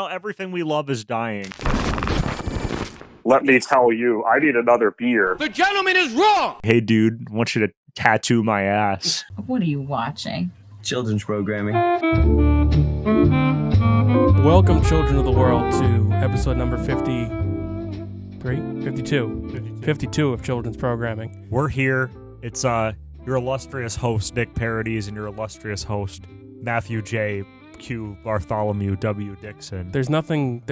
everything we love is dying. Let me tell you, I need another beer. The gentleman is wrong! Hey, dude, I want you to tattoo my ass. What are you watching? Children's programming. Welcome, children of the world, to episode number 52 of Children's Programming. We're here. It's your illustrious host, Nick Paradies, and your illustrious host, Matthew J. Q. Bartholomew W. Dixon. There's nothing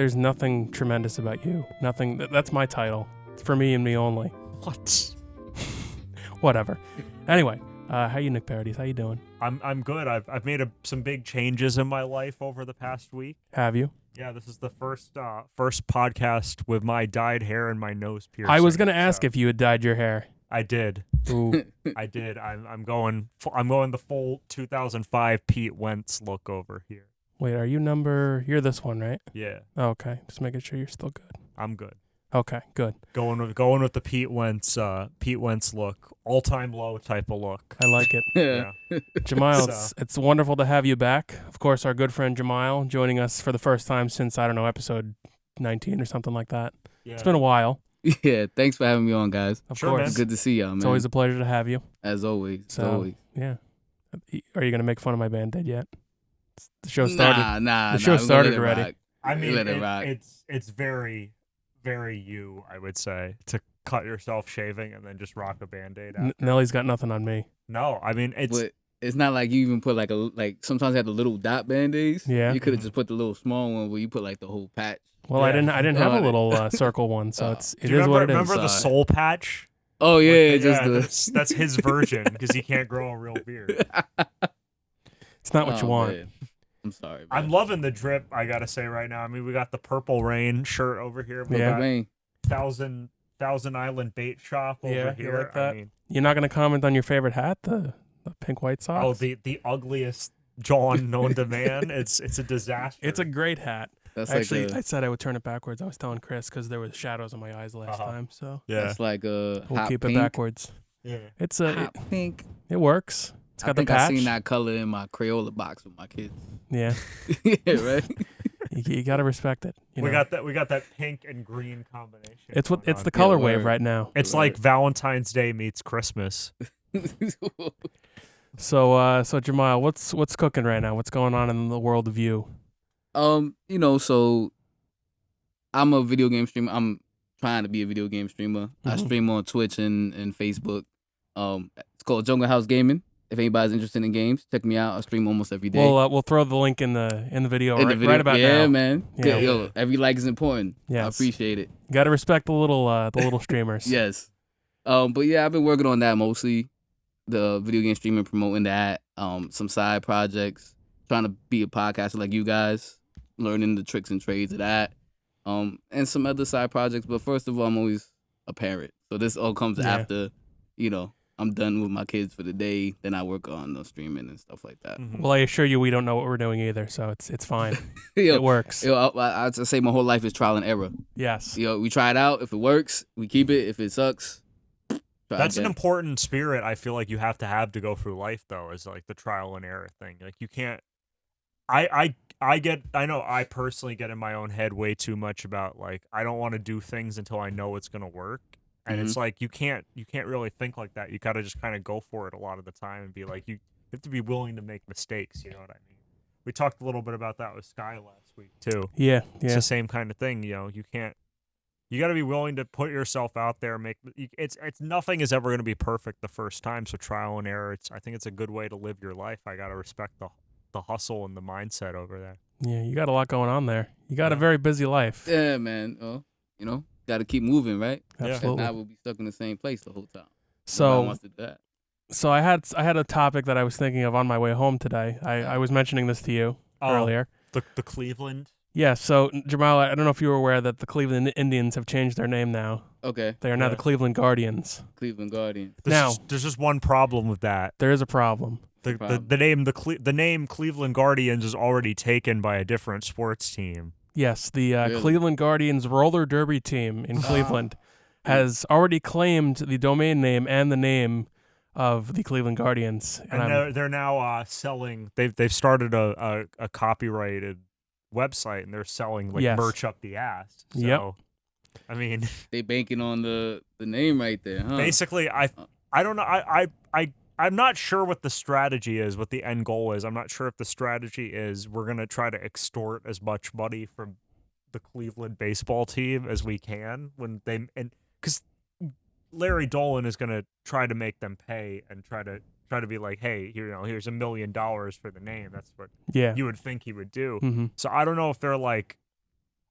tremendous about you. Nothing. That's my title. It's for me and me only. What? Whatever. Anyway, how you, Nick Paradies? How you doing? I'm good. I've made some big changes in my life over the past week. Have you? Yeah, this is the first podcast with my dyed hair and my nose pierced. I was gonna ask if you had dyed your hair. I did. Ooh. I did. I'm going the full 2005 Pete Wentz look over here. Wait, you're this one, right? Yeah. Oh, okay. Just making sure you're still good. I'm good. Okay, good. Going with the Pete Wentz look, all-time low type of look. I like it. Yeah. Jemiel, it's wonderful to have you back. Of course, our good friend Jemiel joining us for the first time since, I don't know, episode 19 or something like that. Yeah. It's been a while. Yeah, thanks for having me on, guys. Of course. Man. Good to see y'all, man. It's always a pleasure to have you. As always. Yeah. Are you going to make fun of my Band-Aid yet? The show started. The show started already. Rock. I mean, let it rock. It's very, very you, I would say, to cut yourself shaving and then just rock a Band-Aid out. Nellie's got nothing on me. No, I mean, it's not like you even put sometimes they have the little dot Band-Aids. Yeah. You could have just put the little small one where you put like the whole patch. Well, yeah. I didn't have a little circle one, so it is what it is. Remember the soul patch? Oh yeah, that's his version because he can't grow a real beard. It's not what you want. Man. I'm sorry. Man. I'm loving the drip. I gotta say right now. I mean, we got the Purple Rain shirt over here. We got Thousand Island Bait Shop over here. You like that? I mean, you're not gonna comment on your favorite hat, the pink white socks? Oh, the ugliest John known to man. It's a disaster. It's a great hat. Actually, I said I would turn it backwards. I was telling Chris because there was shadows on my eyes last time. So yeah, it's like we'll keep pink. it backwards. Yeah, it's hot pink. It works. It's got the patch. I seen that color in my Crayola box with my kids. Yeah, yeah, right. You gotta respect it. We got that pink and green combination. It's the color wave right now. It's like Valentine's Day meets Christmas. So Jemiel, what's cooking right now? What's going on in the world of you? So I'm a video game streamer. I'm trying to be a video game streamer. Mm-hmm. I stream on Twitch and Facebook. It's called Jungle House Gaming. If anybody's interested in games, check me out. I stream almost every day. We'll throw the link in the video right about now. Yeah, man. Yeah. Yo, every like is important. Yes. I appreciate it. You got to respect the little streamers. Yes. But yeah, I've been working on that mostly. The video game streaming, promoting that. Some side projects. Trying to be a podcaster like you guys. Learning the tricks and trades of that. And some other side projects. But first of all, I'm always a parent. So this all comes after, I'm done with my kids for the day. Then I work on the streaming and stuff like that. Mm-hmm. Well, I assure you, we don't know what we're doing either, so it's fine. It works. I'd say my whole life is trial and error. Yes. We try it out. If it works, we keep it. If it sucks, that's an important spirit. I feel like you have to go through life though, is like the trial and error thing. Like you can't. I know I personally get in my own head way too much about like I don't want to do things until I know it's gonna work. And it's like you can't really think like that. You gotta just kind of go for it a lot of the time and be like you have to be willing to make mistakes. You know what I mean? We talked a little bit about that with Sky last week too. Yeah. It's the same kind of thing. You can't. You got to be willing to put yourself out there. It's nothing is ever going to be perfect the first time. So trial and error. I think it's a good way to live your life. I got to respect the hustle and the mindset over there. Yeah, you got a lot going on there. You got a very busy life. Yeah, man. Got to keep moving, right? Absolutely. Now we'll be stuck in the same place the whole time. So, wants to do that. So I had a topic that I was thinking of on my way home today. I was mentioning this to you earlier. The Cleveland. Yeah. So Jemiel, I don't know if you were aware that the Cleveland Indians have changed their name now. Okay. They are now the Cleveland Guardians. Cleveland Guardians. There's just one problem with that. There is a problem. The name Cleveland Guardians is already taken by a different sports team. Yes, the Cleveland Guardians roller derby team in Cleveland has already claimed the domain name and the name of the Cleveland Guardians, and they're now selling. They've started a copyrighted website and they're selling like Yes. merch up the ass. So, Yep. I mean, They banking on the name right there, huh? basically, I don't know. I'm not sure what the strategy is, what the end goal is. I'm not sure if the strategy is we're gonna try to extort as much money from the Cleveland baseball team as we can when they because Larry Dolan is gonna try to make them pay and try to be like, hey, here's $1 million for the name. That's what you would think he would do. Mm-hmm. So I don't know if they're like,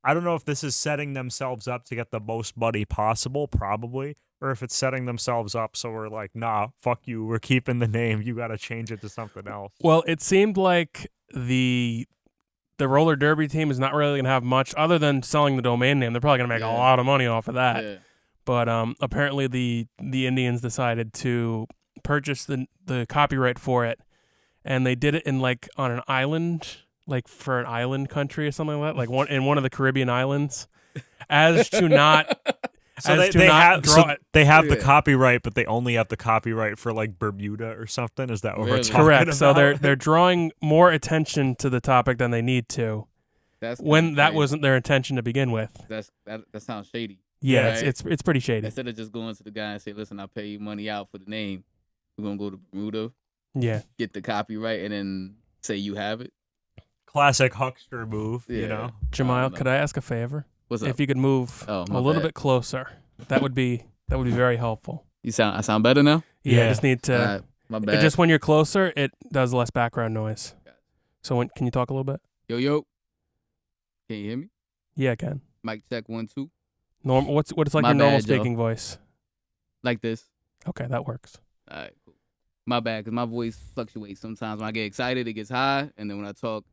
I don't know if this is setting themselves up to get the most money possible, probably, or if it's setting themselves up so we're like, nah, fuck you, we're keeping the name. You got to change it to something else. Well, it seemed like the roller derby team is not really gonna have much other than selling the domain name. They're probably gonna make a lot of money off of that. Yeah. But apparently the Indians decided to purchase the copyright for it, and they did it in like on an island, like for an island country or something like that, like one of the Caribbean islands, as to not. So they have the copyright, but they only have the copyright for like Bermuda or something. Is that what we're talking Correct. about? So they're drawing more attention to the topic than they need to. When that wasn't their intention to begin with. That sounds shady. Yeah, right? it's pretty shady. Instead of just going to the guy and say, "Listen, I'll pay you money out for the name. We're gonna go to Bermuda, get the copyright, and then say you have it." Classic huckster move, you know. Jemiel, could I ask a favor? What's up? If you could move a little bit closer, that would be very helpful. I sound better now? Yeah, I just need to. My bad. Just when you're closer, it does less background noise. So can you talk a little bit? Yo, can you hear me? Yeah, I can. Mic check 1 2. What's like My your normal bad, speaking voice? Like this. Okay, that works. All right, cool. My bad, because my voice fluctuates. Sometimes when I get excited, it gets high, and then when I talk,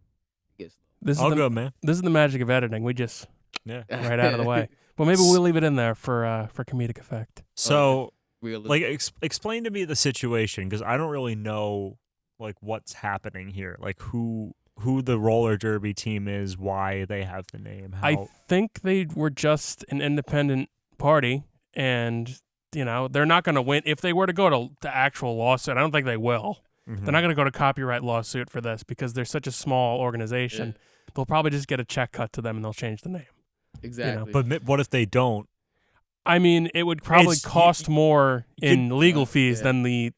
it gets low. Good, man. This is the magic of editing. We just right out of the way. But maybe we'll leave it in there for comedic effect. So, like, explain to me the situation, because I don't really know like what's happening here. Like who the roller derby team is, why they have the name. I think they were just an independent party, and they're not going to win. If they were to go to the actual lawsuit, I don't think they will. Mm-hmm. They're not going to go to copyright lawsuit for this because they're such a small organization. Yeah. They'll probably just get a check cut to them and they'll change the name. Exactly. But what if they don't? I mean, it would probably cost more in legal fees than the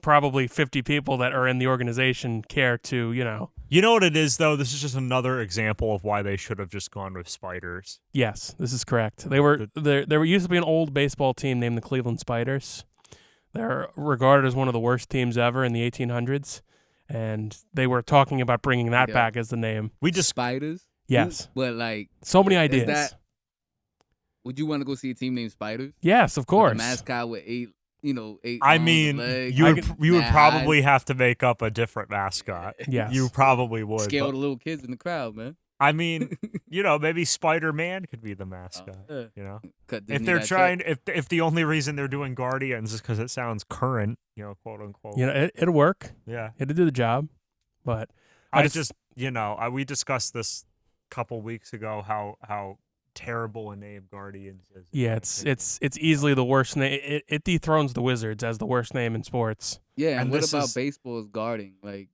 probably 50 people that are in the organization care to, You know what it is, though? This is just another example of why they should have just gone with Spiders. Yes, this is correct. There used to be an old baseball team named the Cleveland Spiders. They're regarded as one of the worst teams ever in the 1800s, and they were talking about bringing that back as the name. Spiders? Yes. But like so many ideas. Would you want to go see a team named Spiders? Yes, of course. With a mascot with eight I mean, legs, you would probably have to make up a different mascot. Yes. You probably would. Scare the little kids in the crowd, man. I mean, maybe Spider-Man could be the mascot. If they're trying, if the only reason they're doing Guardians is because it sounds current, quote unquote. It'll work. Yeah, it'll do the job. But we discussed this a couple weeks ago how terrible a name Guardians is. Yeah, it's easily the worst name. It dethrones the Wizards as the worst name in sports. Yeah, and what about baseball's guarding? Like,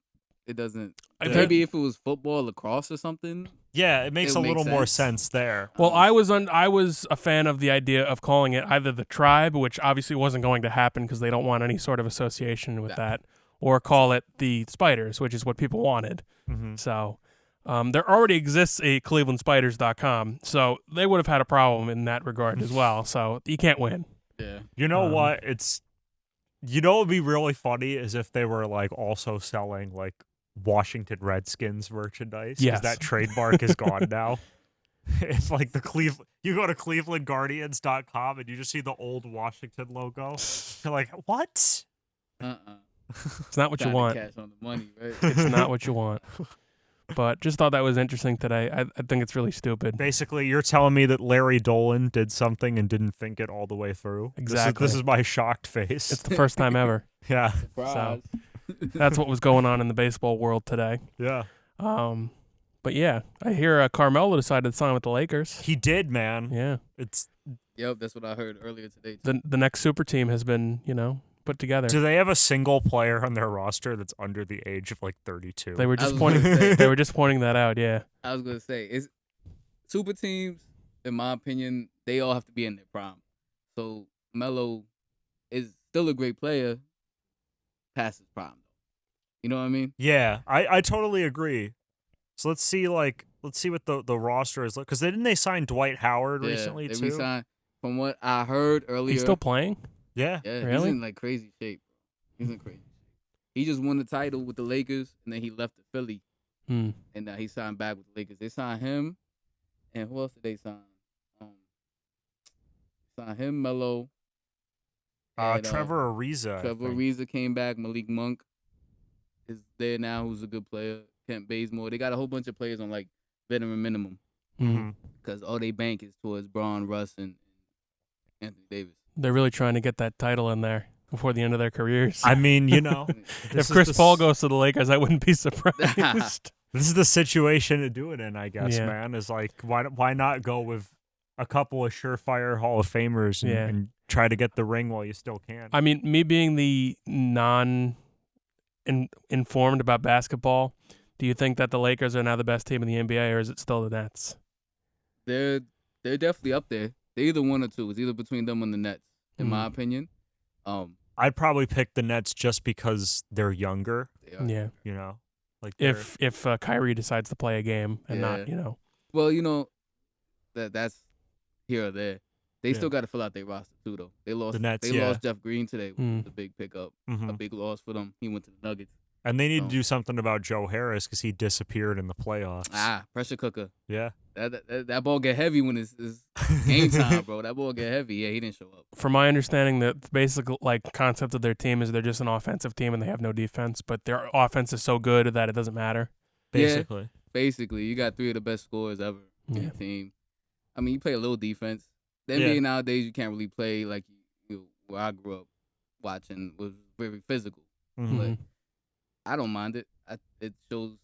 it doesn't. Maybe if it was football, lacrosse, or something. Yeah, it makes a little more sense there. Well, I was a fan of the idea of calling it either the Tribe, which obviously wasn't going to happen because they don't want any sort of association with that, or call it the Spiders, which is what people wanted. Mm-hmm. So. There already exists a ClevelandSpiders.com, so they would have had a problem in that regard as well. So you can't win. Yeah. You know what? What would be really funny is if they were like also selling like Washington Redskins merchandise. Yes. Because that trademark is gone now. It's like you go to ClevelandGuardians.com and you just see the old Washington logo. You're like, what? It's not what you want. Cash on the money, right? It's not what you want. But just thought that was interesting today. I think it's really stupid. Basically, you're telling me that Larry Dolan did something and didn't think it all the way through. Exactly. This is my shocked face. It's the first time ever. Yeah. Surprise. So that's what was going on in the baseball world today. Yeah. But yeah, I hear Carmelo decided to sign with the Lakers. He did, man. Yeah. Yep, that's what I heard earlier today. The next super team has been, put together. Do they have a single player on their roster that's under the age of like 32? They were I just was pointing. gonna say- They were just pointing that out. Yeah. I was gonna say, it's super teams. In my opinion, they all have to be in their prime. So Melo is still a great player, past his prime. You know what I mean? Yeah, I totally agree. So let's see what the roster is like, because didn't they sign Dwight Howard recently they too? re-signed. From what I heard earlier, He's still playing. Yeah. yeah, he's Really? in like crazy shape, bro. He's in crazy shape. He just won the title with the Lakers, and then he left to Philly, Hmm. and he signed back with the Lakers. They signed him, and who else did they sign? Signed him, Melo. and, Trevor Ariza. I Trevor think. Ariza came back. Malik Monk is there now, who's a good player. Kent Bazemore. They got a whole bunch of players on like veteran minimum Hmm. because all they bank is towards Braun, Russ, and Anthony Davis. They're really trying to get that title in there before the end of their careers. I mean, you know, if this is Chris the Paul s- goes to the Lakers, I wouldn't be surprised. This is the situation to do it in, I guess, Yeah. man. Is like, why not go with a couple of surefire Hall of Famers and, Yeah. and try to get the ring while you still can? I mean, me being the informed about basketball, do you think that the Lakers are now the best team in the NBA, or is it still the Nets? They're definitely up there. They're either one or two. It's either between them and the Nets, in my opinion. I'd probably pick the Nets just because they're younger. They are. Yeah. You know, like If Kyrie decides to play a game and not, Yeah. Well, that's here or there. They Yeah. still got to fill out their roster too, though. They lost. The Nets, They yeah. lost Jeff Green today, which Mm. was a big pickup, Mhm. a big loss for them. He went to the Nuggets. And they need Oh. to do something about Joe Harris because he disappeared in the playoffs. Pressure cooker. Yeah. That ball get heavy when it's game time, bro. That ball get heavy. Yeah, he didn't show up. From my understanding, the basic concept of their team is they're just an offensive team and they have no defense, but their offense is so good that it doesn't matter. Basically. Basically, you got three of the best scorers ever in Yeah. your team. I mean, you play a little defense. The Yeah. NBA nowadays, you can't really play like where I grew up watching was very physical. Mhm. But I don't mind it. It shows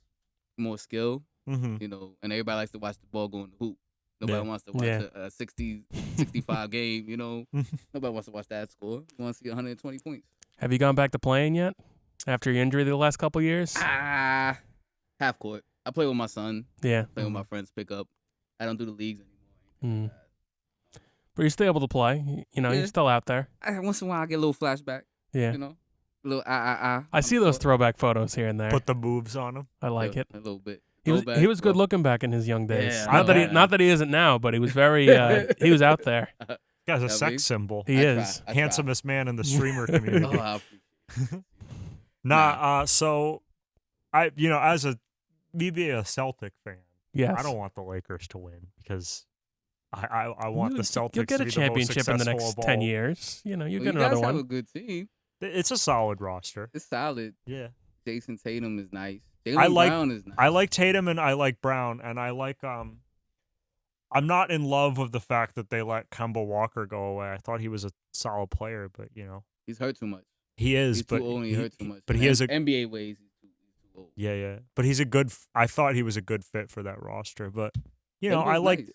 more skill, Mhm. and everybody likes to watch the ball go in the hoop. Nobody Yeah. wants to watch Yeah. a 65 game, Nobody wants to watch that score. You want to see 120 points. Have you gone back to playing yet after your injury the last couple years? Half court. I play with my son, Yeah. play with my friends, pick up. I don't do the leagues Mm. anymore. But you're still able to play. Yeah. You're still out there. Once in a while, I get a little flashback, Yeah. A little I see those throwback photos here and there. Put the moves on him. I like it. A little bit. He was Throwback, good bro. looking back in his young days. Yeah, not that he isn't now, but he was very he was out there. Guy's a Yeah, sex babe. symbol. He is. I try. Handsomest man in the streamer community. Oh, I appreciate it. So as me being a Celtic fan, Yes. I don't want the Lakers to win because I want the Celtics You'll get to a be championship the in most the successful next of 10 all. years. You Well, get you another guys have a one. good team. It's a solid roster. It's solid. Yeah. Jason Tatum is nice. I Jaylen like- Brown is nice. I like Tatum and I like Brown and I like I'm not in love with the fact that they let Kemba Walker go away. I thought he was a solid player, but He's hurt too much. he is. He's but too old and he hurt too much. But he is a NBA ways. He's too old. yeah. But he's a good. I thought he was a good fit for that roster. But Kemba's I like nice.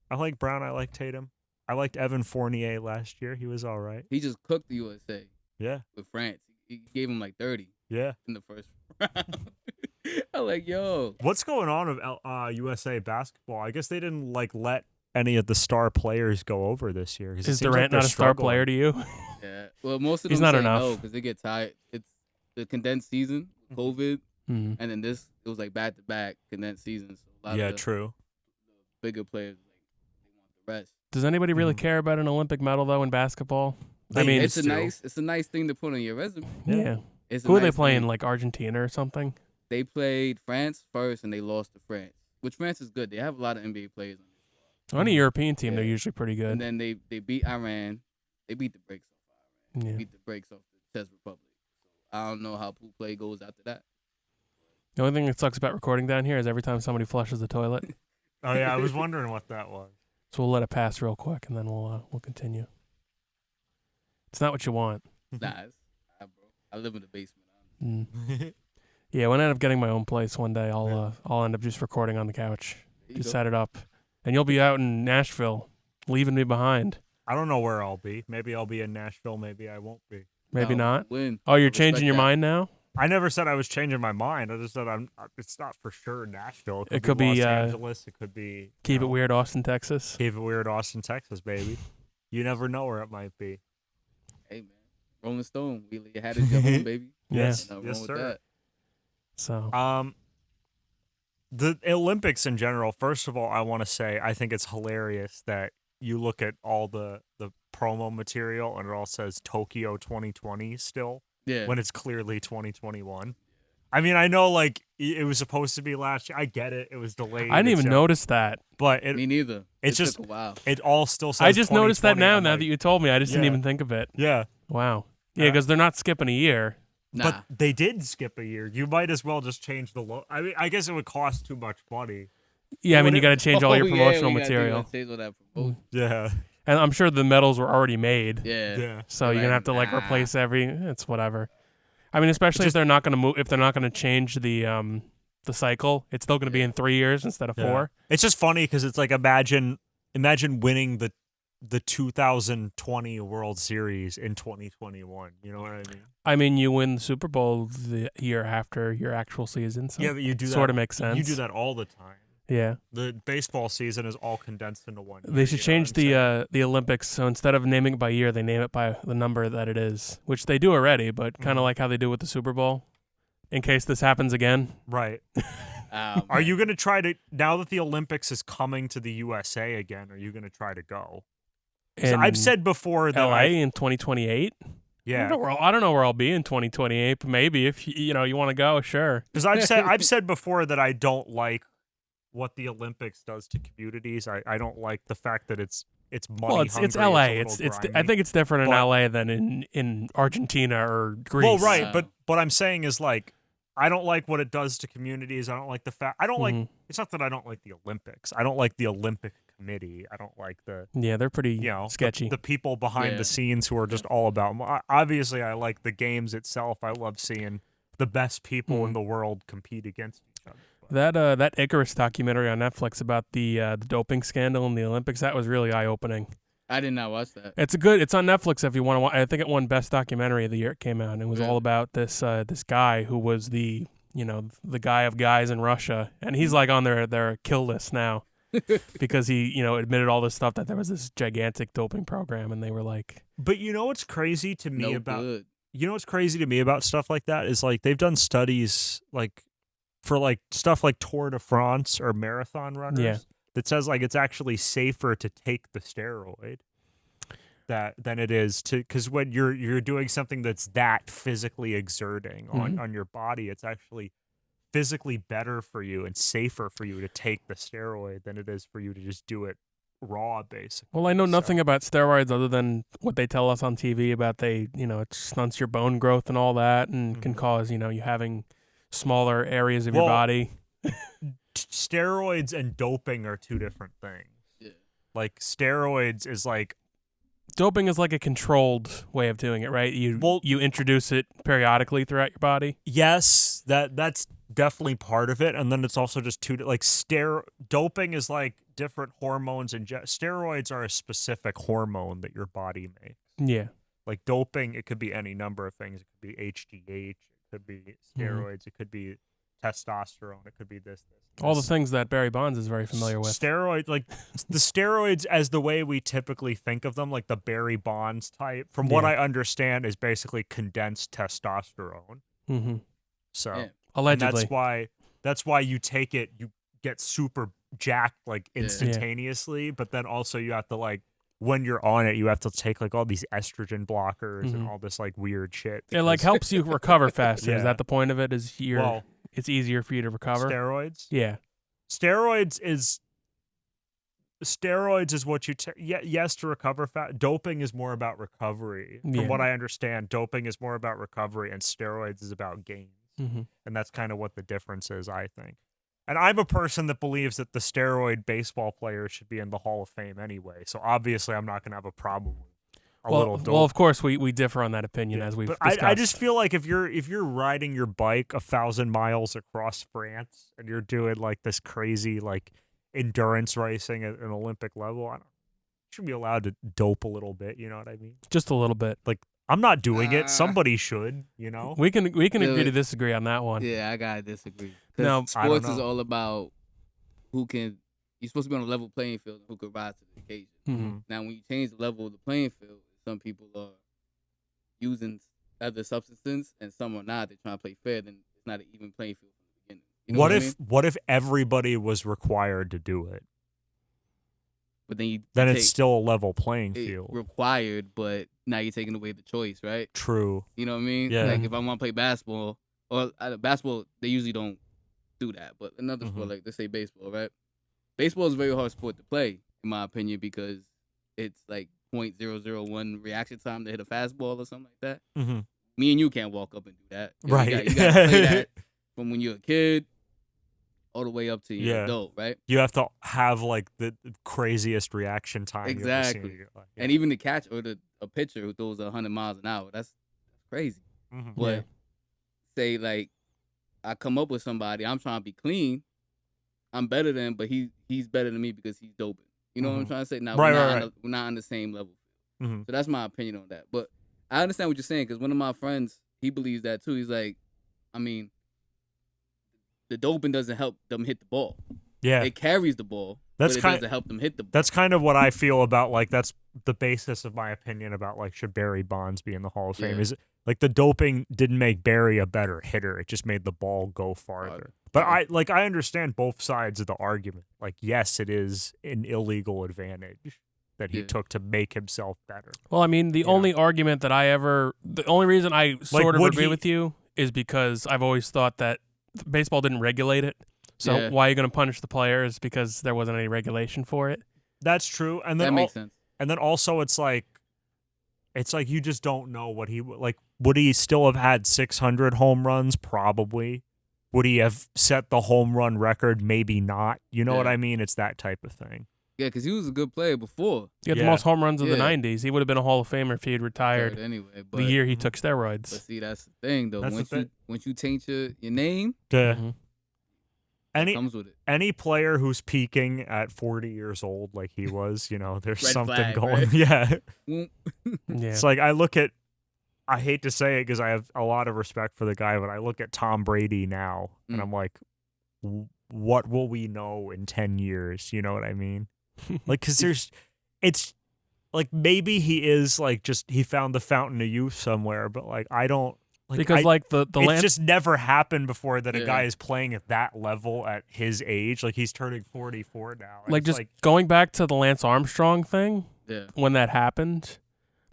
I like Brown. I like Tatum. I liked Evan Fournier last year. He was all right. He just cooked the USA Yeah. with France. He gave him like 30 Yeah. in the first round. I'm like, yo. What's going on with USA basketball? I guess they didn't let any of the star players go over this year. 'Cause it Is seems like Durant they're not a star struggling. player to you? Yeah. Well, most of them He's not say enough. no because they get tired. It's the condensed season, COVID, Mhm. and then it was like back to back condensed season. So a lot Yeah, of the true. bigger players they want the rest. Does anybody really Mhm. care about an Olympic medal though in basketball? I They mean, used It's to. a nice thing to put on your resume. yeah. It's a Who are they nice playing? thing. Like Argentina or something? They played France first and they lost to France, which France is good. They have a lot of NBA players on this. On a European team, they're Yeah. usually pretty good. And then they beat Iran. They beat the brakes off Iran. Yeah. They beat the brakes off the Czech Republic. So I don't know how pool play goes after that. The only thing that sucks about recording down here is every time somebody flushes the toilet. Oh yeah, I was wondering what that was. So we'll let it pass real quick and then we'll continue. It's not what you want. Nah, bro. I live in the basement. Mm. Yeah, when I end up getting my own place one day, I'll end up just recording on the couch. There you Just go. set it up, and you'll be out in Nashville, leaving me behind. I don't know where I'll be. Maybe I'll be in Nashville. Maybe I won't be. Maybe not. Win. Oh, you're I respect changing your that. mind now? I never said I was changing my mind. I just said it's not for sure Nashville. It could be, Los Angeles. It could be Keep It Weird, Austin, Texas. Keep It Weird, Austin, Texas, baby. You never know where it might be. Hey man, Rolling Stone, Wheelie, you had it your home, baby. Yes, Nothing yes, wrong with sir. that. So The Olympics in general. First of all, I want to say I think it's hilarious that you look at all the promo material and it all says Tokyo 2020 still. Yeah. When it's clearly 2021. I mean, I know like it was supposed to be last year. I get it. It was delayed. I didn't even notice that. But Me neither. It's It just took a while. it all still says I just noticed that 2020. now. I'm Now like, that you told me, I just didn't Yeah. even think of it. Yeah. Wow. Yeah, because they're not skipping a year. Nah. But they did skip a year. You might as well just change the logo. I mean, I guess it would cost too much money. Yeah, I mean, you got to Whatever. change all your Oh, yeah, promotional we gotta do material. that, change all that promotion. Yeah. And I'm sure the medals were already made. Yeah. Yeah. So They're you're gonna like, have to like nah. replace it's whatever. I mean, especially if they're not gonna move, if they're not gonna change the cycle, it's still gonna be in 3 years instead of 4. It's just funny because it's like imagine winning the 2020 World Series in 2021. You know what I mean? I mean, you win the Super Bowl the year after your actual season, so Yeah, but you do that. sort of makes sense. You do that all the time. Yeah, The baseball season is all condensed into one year. they should you know change what I'm saying? the Olympics. So instead of naming it by year, they name it by the number that it is, which they do already, but kind of like how they do with the Super Bowl. In case this happens again, Right. Are you going to try to, now that the Olympics is coming to the USA again, are you going to try to go? So I've said before that LA in 2028. yeah, I don't know where I'll be in 2028, but maybe if you want to go, sure. because I've said before that I don't like what the Olympics does to communities. I don't like the fact that it's money. Well, it's hungry, LA. a It's little I grimy. think it's different in But- LA than in Argentina or Greece. Well, right, Yeah. but what I'm saying is like I don't like what it does to communities. I don't like the fact. I don't like. It's not that I don't like the Olympics. I don't like the Olympic Committee. I don't like the Yeah, they're pretty the- sketchy. The people behind Yeah. the scenes who are just all about. Obviously, I like the games itself. I love seeing the best people in the world compete against each other. That Icarus documentary on Netflix about the doping scandal in the Olympics, that was really eye opening. I did not watch that. It's on Netflix if you want to watch. I think it won Best Documentary of the year it came out. And it was all Really? about this guy who was the guy of guys in Russia, and he's like on their kill list now because he admitted all this stuff, that there was this gigantic doping program, and they were like, But you know what's crazy to me No about good. stuff like that is like they've done studies like for like stuff like Tour de France or marathon runners Yeah. that says like it's actually safer to take the steroid than it is to, because when you're doing something that's that physically exerting on your body, it's actually physically better for you and safer for you to take the steroid than it is for you to just do it raw, basically. well, I know So- nothing about steroids other than what they tell us on TV about it stunts your bone growth and all that, and can cause you having smaller areas of your Well, body. Steroids and doping are two different things. Yeah. Like steroids is like Doping is like a controlled way of doing it, right? You introduce it periodically throughout your body. yes, that's definitely part of it, and then it's also just doping is like different hormones, and steroids are a specific hormone that your body makes. Yeah. Like doping, it could be any number of things. It could be HGH, it could be steroids, it could be testosterone, it could be this. All the things that Barry Bonds is very familiar with. Steroids, like the steroids as the way we typically think of them, like the Barry Bonds type, from what Yeah. I understand, is basically condensed testosterone. Mm-hmm. So Yeah. and Allegedly. that's why you take it, you get super jacked like instantaneously, but then also you have to like when you're on it, you have to take like all these estrogen blockers and all this like weird shit. It like because helps you recover faster. Is Yeah. that the point of it? Is Well, it's easier for you to recover? steroids. Yeah. Steroids is what you take. Yes, to recover fat. Doping is more about recovery. Yeah. From what I understand, doping is more about recovery, and steroids is about gains. Mm-hmm. And that's kind of what the difference is, I think. And I'm a person that believes that the steroid baseball players should be in the Hall of Fame anyway. So obviously, I'm not going to have a problem with a little dope. Well, of course, we differ on that opinion as we've But discussed. I just feel like if you're riding your bike 1,000 miles across France and you're doing like this crazy like endurance racing at an Olympic level, you should be allowed to dope a little bit. You know what I mean? just a little bit. Like I'm not doing it. Somebody should, you know? We can agree Dude. to disagree on that one. Yeah, I gotta disagree. No, Because I don't sports is know. all about who can. You're supposed to be on a level playing field and who can rise to the occasion. Mhm. Now, when you change the level of the playing field, some people are using other substances and some are not. They're trying to play fair. Then it's not an even playing field from the beginning. You know What I if mean? what if everybody was required to do it? But then you Then take it's still a level playing it field. required, but now you're taking away the choice, right? True. You know what I mean? Yeah. Like if I want to play basketball, or basketball, they usually don't do that. But another Mm-hmm. sport, like let's say baseball, right? Baseball is a very hard sport to play, in my opinion, because it's like 0.001 reaction time to hit a fastball or something like that. Mm-hmm. Me and you can't walk up and do that. Right. You got to play that from when you're a kid all the way up to you're Yeah. an adult, right? You have to have like the craziest reaction time you've ever seen in Exactly. your life. And even the catch or a pitcher who throws 100 miles an hour, that's crazy. Mhm. But Yeah. say like I come up with somebody, I'm trying to be clean. I'm better than him, but he's better than me because he's doping. You know what I'm Mhm. trying to say? Now Right, we're, not right, on we're not on the same level. Mhm. So that's my opinion on that. But I understand what you're saying because one of my friends, he believes that too. He's like, I mean, the doping doesn't help them hit the ball. Yeah. It carries the ball, That's but it kind- doesn't help them hit the ball. That's kind of what I feel about like that's the basis of my opinion about like should Barry Bonds be in the Hall of Fame Yeah. is like the doping didn't make Barry a better hitter. It just made the ball go farther. But I understand both sides of the argument. Like yes, it is an illegal advantage that he Yeah. took to make himself better. Well, I mean, the Yeah. only argument that the only reason I sort of would agree he- with you is because I've always thought that baseball didn't regulate it. So Yeah. why are you going to punish the players because there wasn't any regulation for it? That's true. And then That makes sense. And then also it's like you just don't know what he like. Would he still have had 600 home runs? Probably. Would he have set the home run record? Maybe not. You know what Yeah. I mean? It's that type of thing. Yeah, because he was a good player before. He had Yeah. the most home runs of the Yeah. 90s. He would have been a Hall of Famer if he had retired Anyway, but the year he took But steroids. see, that's the thing though. That's the thing. Once you taint your name, Mhm. Any comes with it. any player who's peaking at 40 years old like he was, you know, there's Red something flag, going. right? Yeah. Mm. Yeah. It's like I hate to say it because I have a lot of respect for the guy, but I look at Tom Brady now and Mm. I'm like, what will we know in 10 years? You know what I mean? Like, because it's like maybe he is like he found the fountain of youth somewhere, but like I don't. Like, Because like the it's Lance, just never happened before that a Yeah. guy is playing at that level at his age. Like he's turning 44 now. and like it's just going back to the Lance Armstrong thing Yeah. when that happened,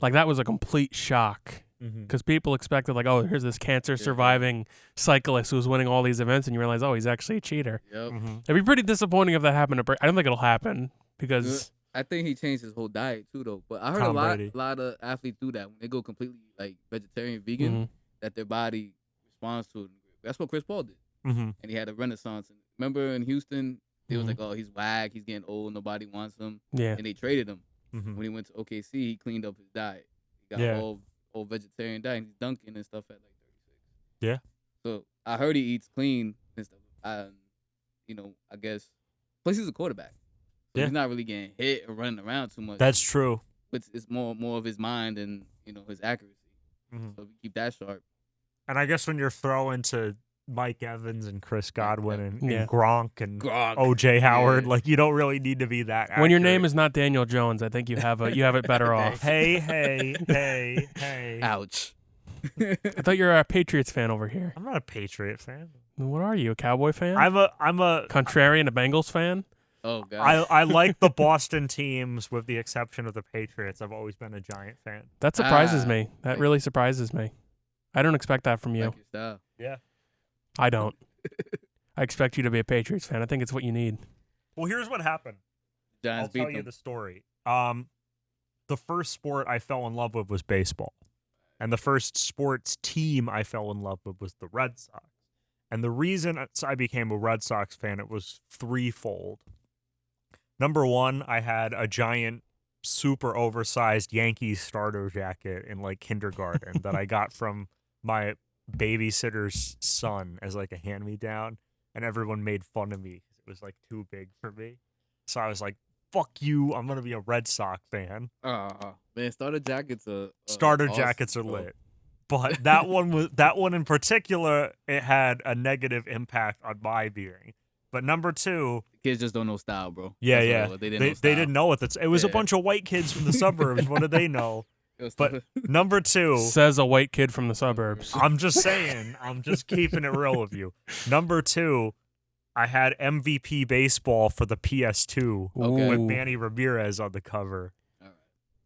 like that was a complete shock. Mhm. Because people expected, like, oh, here's this cancer surviving cyclist who's winning all these events, and you realize, oh, he's actually a cheater. Yep. Mhm. It'd be pretty disappointing if that happened to Brady. I don't think it'll happen because I think he changed his whole diet too, though. But I heard Tom a Brady. lot of athletes do that when they go completely like vegetarian, vegan, Mhm. that their body responds to it. That's what Chris Paul did, Mhm. and he had a renaissance. And remember in Houston, it was Mhm. like, oh, he's whack, he's getting old, nobody wants him, yeah, and they traded him. Mhm. When he went to OKC, he cleaned up his diet. He got Yeah. all vegetarian diet. And he's dunking and stuff at like 36. Yeah. So I heard he eats clean and stuff. I guess. Plus he's a quarterback. So Yeah. he's not really getting hit or running around too much. That's true. But it's more of his mind and his accuracy. Mhm. So if you keep that sharp. And I guess when you're throwing to Mike Evans and Chris Godwin and Yeah. Gronk and Gronk. OJ Howard, Yeah. like you don't really need to be that. when your name accurate. is not Daniel Jones, I think you have it better off. Hey. Ouch. I thought you were a Patriots fan over here. I'm not a Patriot fan. What are you, a Cowboy fan? I'm a Contrarian, a Bengals fan? Oh god. I like the Boston teams with the exception of the Patriots. I've always been a Giant fan. That surprises Ah, me. That okay. really surprises me. I don't expect that from you. Like your style. Yeah. I don't. I expect you to be a Patriots fan. I think it's what you need. Well, here's what happened. Giants I'll tell beat you them. the story. The first sport I fell in love with was baseball. And the first sports team I fell in love with was the Red Sox. And the reason I became a Red Sox fan, it was threefold. Number one, I had a giant, super oversized Yankees starter jacket in like kindergarten that I got from my babysitter's son as like a hand-me-down. And everyone made fun of me because it was like too big for me. So I was like, fuck you, I'm gonna be a Red Sox fan. Man, starter jackets are Starter awesome, jackets are bro. lit. But that one in particular, it had a negative impact on my viewing. But number 2, Kids just don't know style, bro. yeah, That's what yeah, it was. They didn't know they style. didn't know it. It was a Yeah. bunch of white kids from the suburbs. What do they know? It was But number 2, Says a white kid from the suburbs. I'm just saying, I'm just keeping it real with you. Number 2, I had MVP baseball for the PS2 Okay. with Ooh. Manny Ramirez on the cover. All right.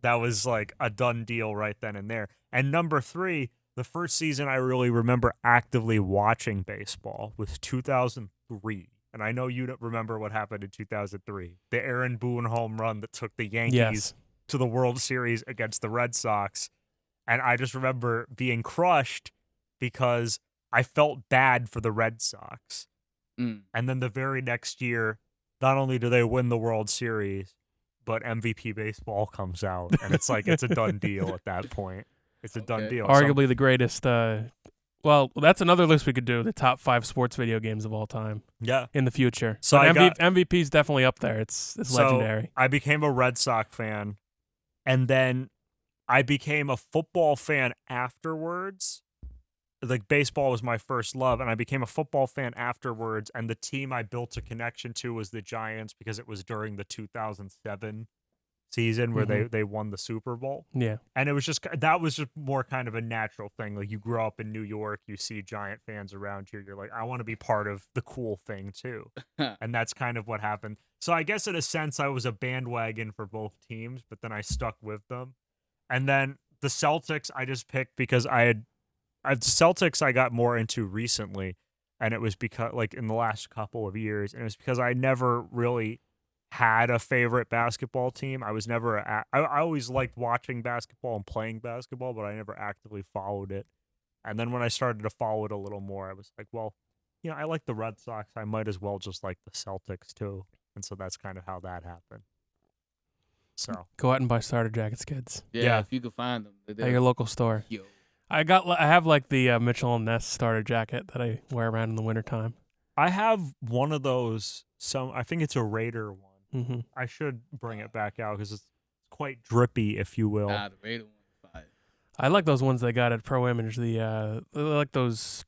That was like a done deal right then and there. And number 3, the first season I really remember actively watching baseball was 2003. And I know you don't remember what happened in 2003. The Aaron Boone home run that took the Yankees Yes. to the World Series against the Red Sox. And I just remember being crushed because I felt bad for the Red Sox. Mm. And then the very next year, not only do they win the World Series, but MVP baseball comes out. And it's like, it's a done deal at that point. It's a done Okay. deal. Arguably the greatest. Well, that's another list we could do. The top 5 sports video games of all time Yeah. in the future. So But I got- MVP's definitely up there. It's So legendary. I became a Red Sox fan, and then I became a football fan afterwards. Like, baseball was my first love, and I became a football fan afterwards, and the team I built a connection to was the Giants because it was during the 2007 season where they won the Super Bowl. Yeah. And it was just, that was just more kind of a natural thing. Like, you grow up in New York, you see Giant fans around you, you're like, I want to be part of the cool thing too. And that's kind of what happened. So I guess in a sense I was a bandwagon for both teams, but then I stuck with them. And then the Celtics I just picked because the Celtics I got more into recently, and it was because, like, in the last couple of years, and it was because I never really had a favorite basketball team. I was never I always liked watching basketball and playing basketball, but I never actively followed it. And then when I started to follow it a little more, I was like, well, I like the Red Sox. I might as well just like the Celtics too. And so that's kind of how that happened. So Go out and buy starter jackets, kids. Yeah, if you could find them. At your local store. Yo. I have like the Mitchell and Ness starter jacket that I wear around in the wintertime. I have one of those. I think it's a Raider one. Mm-hmm. I should bring it back out because it's quite drippy, if you will. Nah, the Raider one is fire. I like those ones they got at Pro Image. They're like those.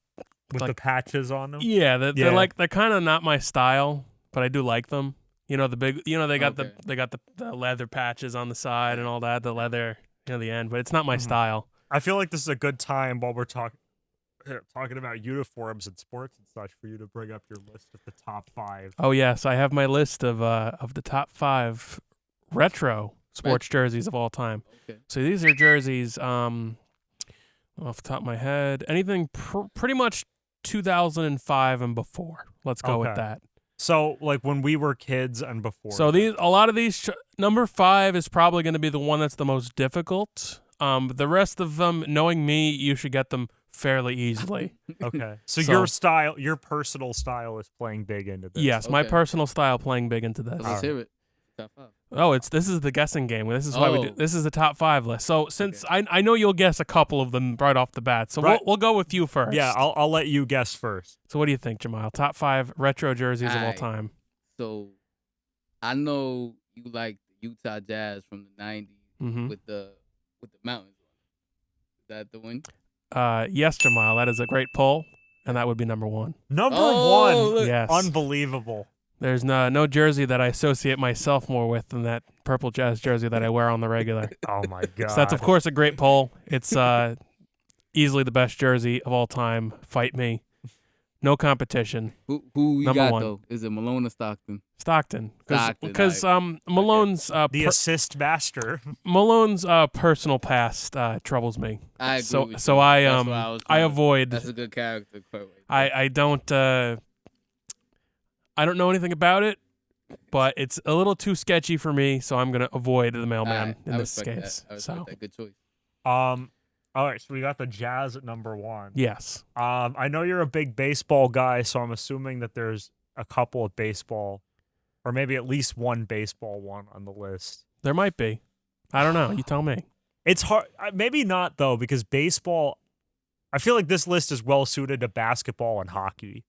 With like- the patches on them. Yeah, they're Yeah. like they're kind of not my style, but I do like them. The big. They got Okay. the leather patches on the side and all that. The leather, the end. But it's not my Mhm. style. I feel like this is a good time while we're talking about uniforms and sports and such for you to bring up your list of the top 5. Oh yes, I have my list of the top 5 retro sports jerseys of all time. Okay. So these are jerseys, off the top of my head, anything pretty much 2005 and before. Let's go with Okay. that. So, like, when we were kids and before. So a lot of these, number 5 is probably going to be the one that's the most difficult. The rest of them, knowing me, you should get them fairly easily. Okay. So So- your personal style is playing big into this. Yes, my Okay. personal style playing big into this. Let's hear it. Top 5. Oh, this is the guessing game. This is why we do. Oh. This is the top 5 list. So since I know you'll guess a couple of them right off the bat, so Right. we'll go with you first. Yeah, I'll let you guess first. So what do you think, Jemiel? Top 5 retro jerseys of all Alright. time. So, I know you like the Utah Jazz from the 90s Mm-hmm. with the mountains. Is that the one? Yes, Jemiel. That is a great poll, and that would be number 1. Number Oh, 1. look. Yes. Unbelievable. There's no jersey that I associate myself more with than that purple Jazz jersey that I wear on the regular. Oh my god. So that's of course a great poll. It's easily the best jersey of all time. Fight me. No competition. Who you Number got, 1. though? Is it Malone or Stockton? Stockton. Stockton, Because alright. Malone's the assist master. Malone's personal past troubles me. I agree So with so you. I That's what was I trying to- avoid. That's a good character quote. I don't I don't know anything about it, but it's a little too sketchy for me, so I'm gonna avoid the mailman Alright, in I this respect case. That. I respect So that. Good choice. All right, so we got the Jazz at number 1. yes. I know you're a big baseball guy, so I'm assuming that there's a couple of baseball, or maybe at least one baseball one on the list. There might be. I don't know. You tell me. It's hard. Maybe not, though, because baseball, I feel like this list is well suited to basketball and hockey.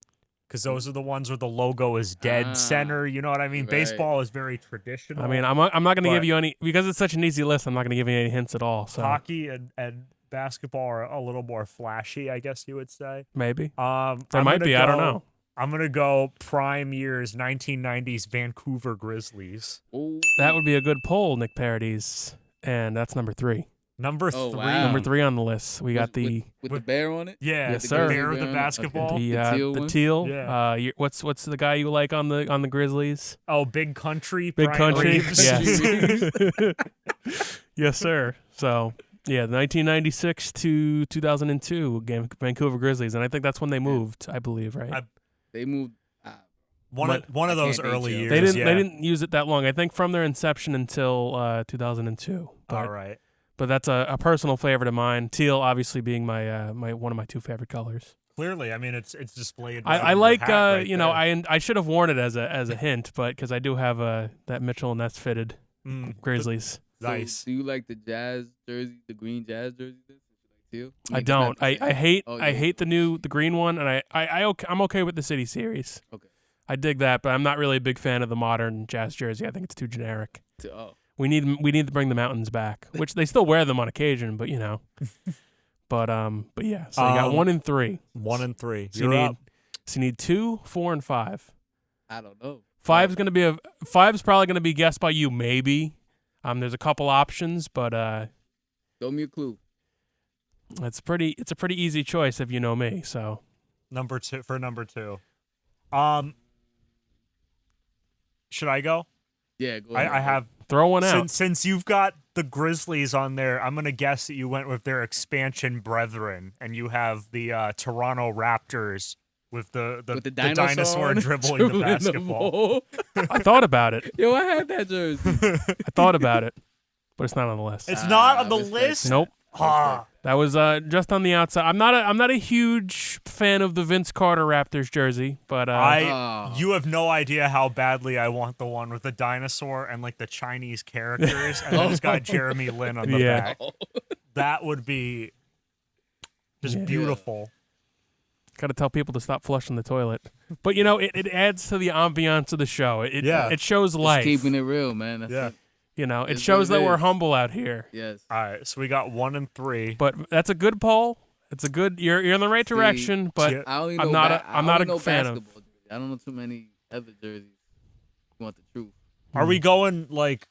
because those are the ones where the logo is dead center. You know what I mean? Right. Baseball is very traditional. I mean, I'm not going to But- give you any because it's such an easy list. I'm not going to give you any hints at all. So Hockey and basketball are a little more flashy, I guess you would say. maybe there I'm might gonna be. I don't go- know. I'm gonna go prime years 1990s Vancouver Grizzlies. Ooh. That would be a good poll, Nick Paradies, and that's number 3. Number Oh, 3. wow. Number 3 on the list. We got the with the bear on it. Yeah, Yes, the sir. bear, the Okay. basketball. the teal teal. one? Yeah. What's the guy you like on the Grizzlies? Oh, Big Country. Big Brian Country. Reeves. Yes. Yes, sir. So, yeah, 1996 to 2002 game Vancouver Grizzlies, and I think that's when they moved, I believe, right? They moved. One of I those can't date early you. years. they didn't yeah. they didn't use it that long. I think from their inception until 2002. But, All right. but that's a personal favorite of mine. Teal obviously being my one of my 2 favorite colors. Clearly, I mean it's displayed. I right in like your hat right you know there. I should have worn it as a hint, but because I do have that Mitchell and Ness fitted Grizzlies. Nice. So, do you like the Jazz jersey, the green Jazz jersey? Teal? I mean, it's not don't. the I same. hate Oh, I yeah. hate the green one, and I'm okay with the City Series. Okay. I dig that, but I'm not really a big fan of the modern Jazz jersey. I think it's too generic. Oh. We need to bring the mountains back, which they still wear them on occasion, but you know. but yeah. So you got 1 and 3. 1 and 3. So you need 2, 4, and 5. I don't know. Five's probably gonna be guessed by you, maybe. There's a couple options, but Throw me a clue. it's a pretty easy choice if you know me. So Number 2. Should I go? Yeah, go ahead. I have throw one out. since you've got the Grizzlies on there. I'm gonna guess that you went with their expansion brethren, and you have the Toronto Raptors with the dinosaur on it, dribbling the dribbling basketball. ball. I thought about it. Yo, I had that jersey. I thought about it, but it's not on the list. It's not on the respect list. Nope. Ah, That was just on the outside. I'm not a huge fan of the Vince Carter Raptors jersey, but you have no idea how badly I want the one with the dinosaur and like the Chinese characters, and then it's got Jeremy Lin on the Yeah. back. That would be just Yeah. beautiful. got to tell people to stop flushing the toilet. But you know, it adds to the ambiance of the show. It shows Just life. keeping it real, man. That's Yeah. it. You know, it It's shows what it that we're is. humble out here. Yes. All right, so we got 1 and 3. But that's a good poll. It's a good. You're in the right direction. But Yeah. I only I'm know not ba- a- I I'm not only a know fan of- basketball jerseys. I don't know too many other jerseys. You want the truth? Are we going like?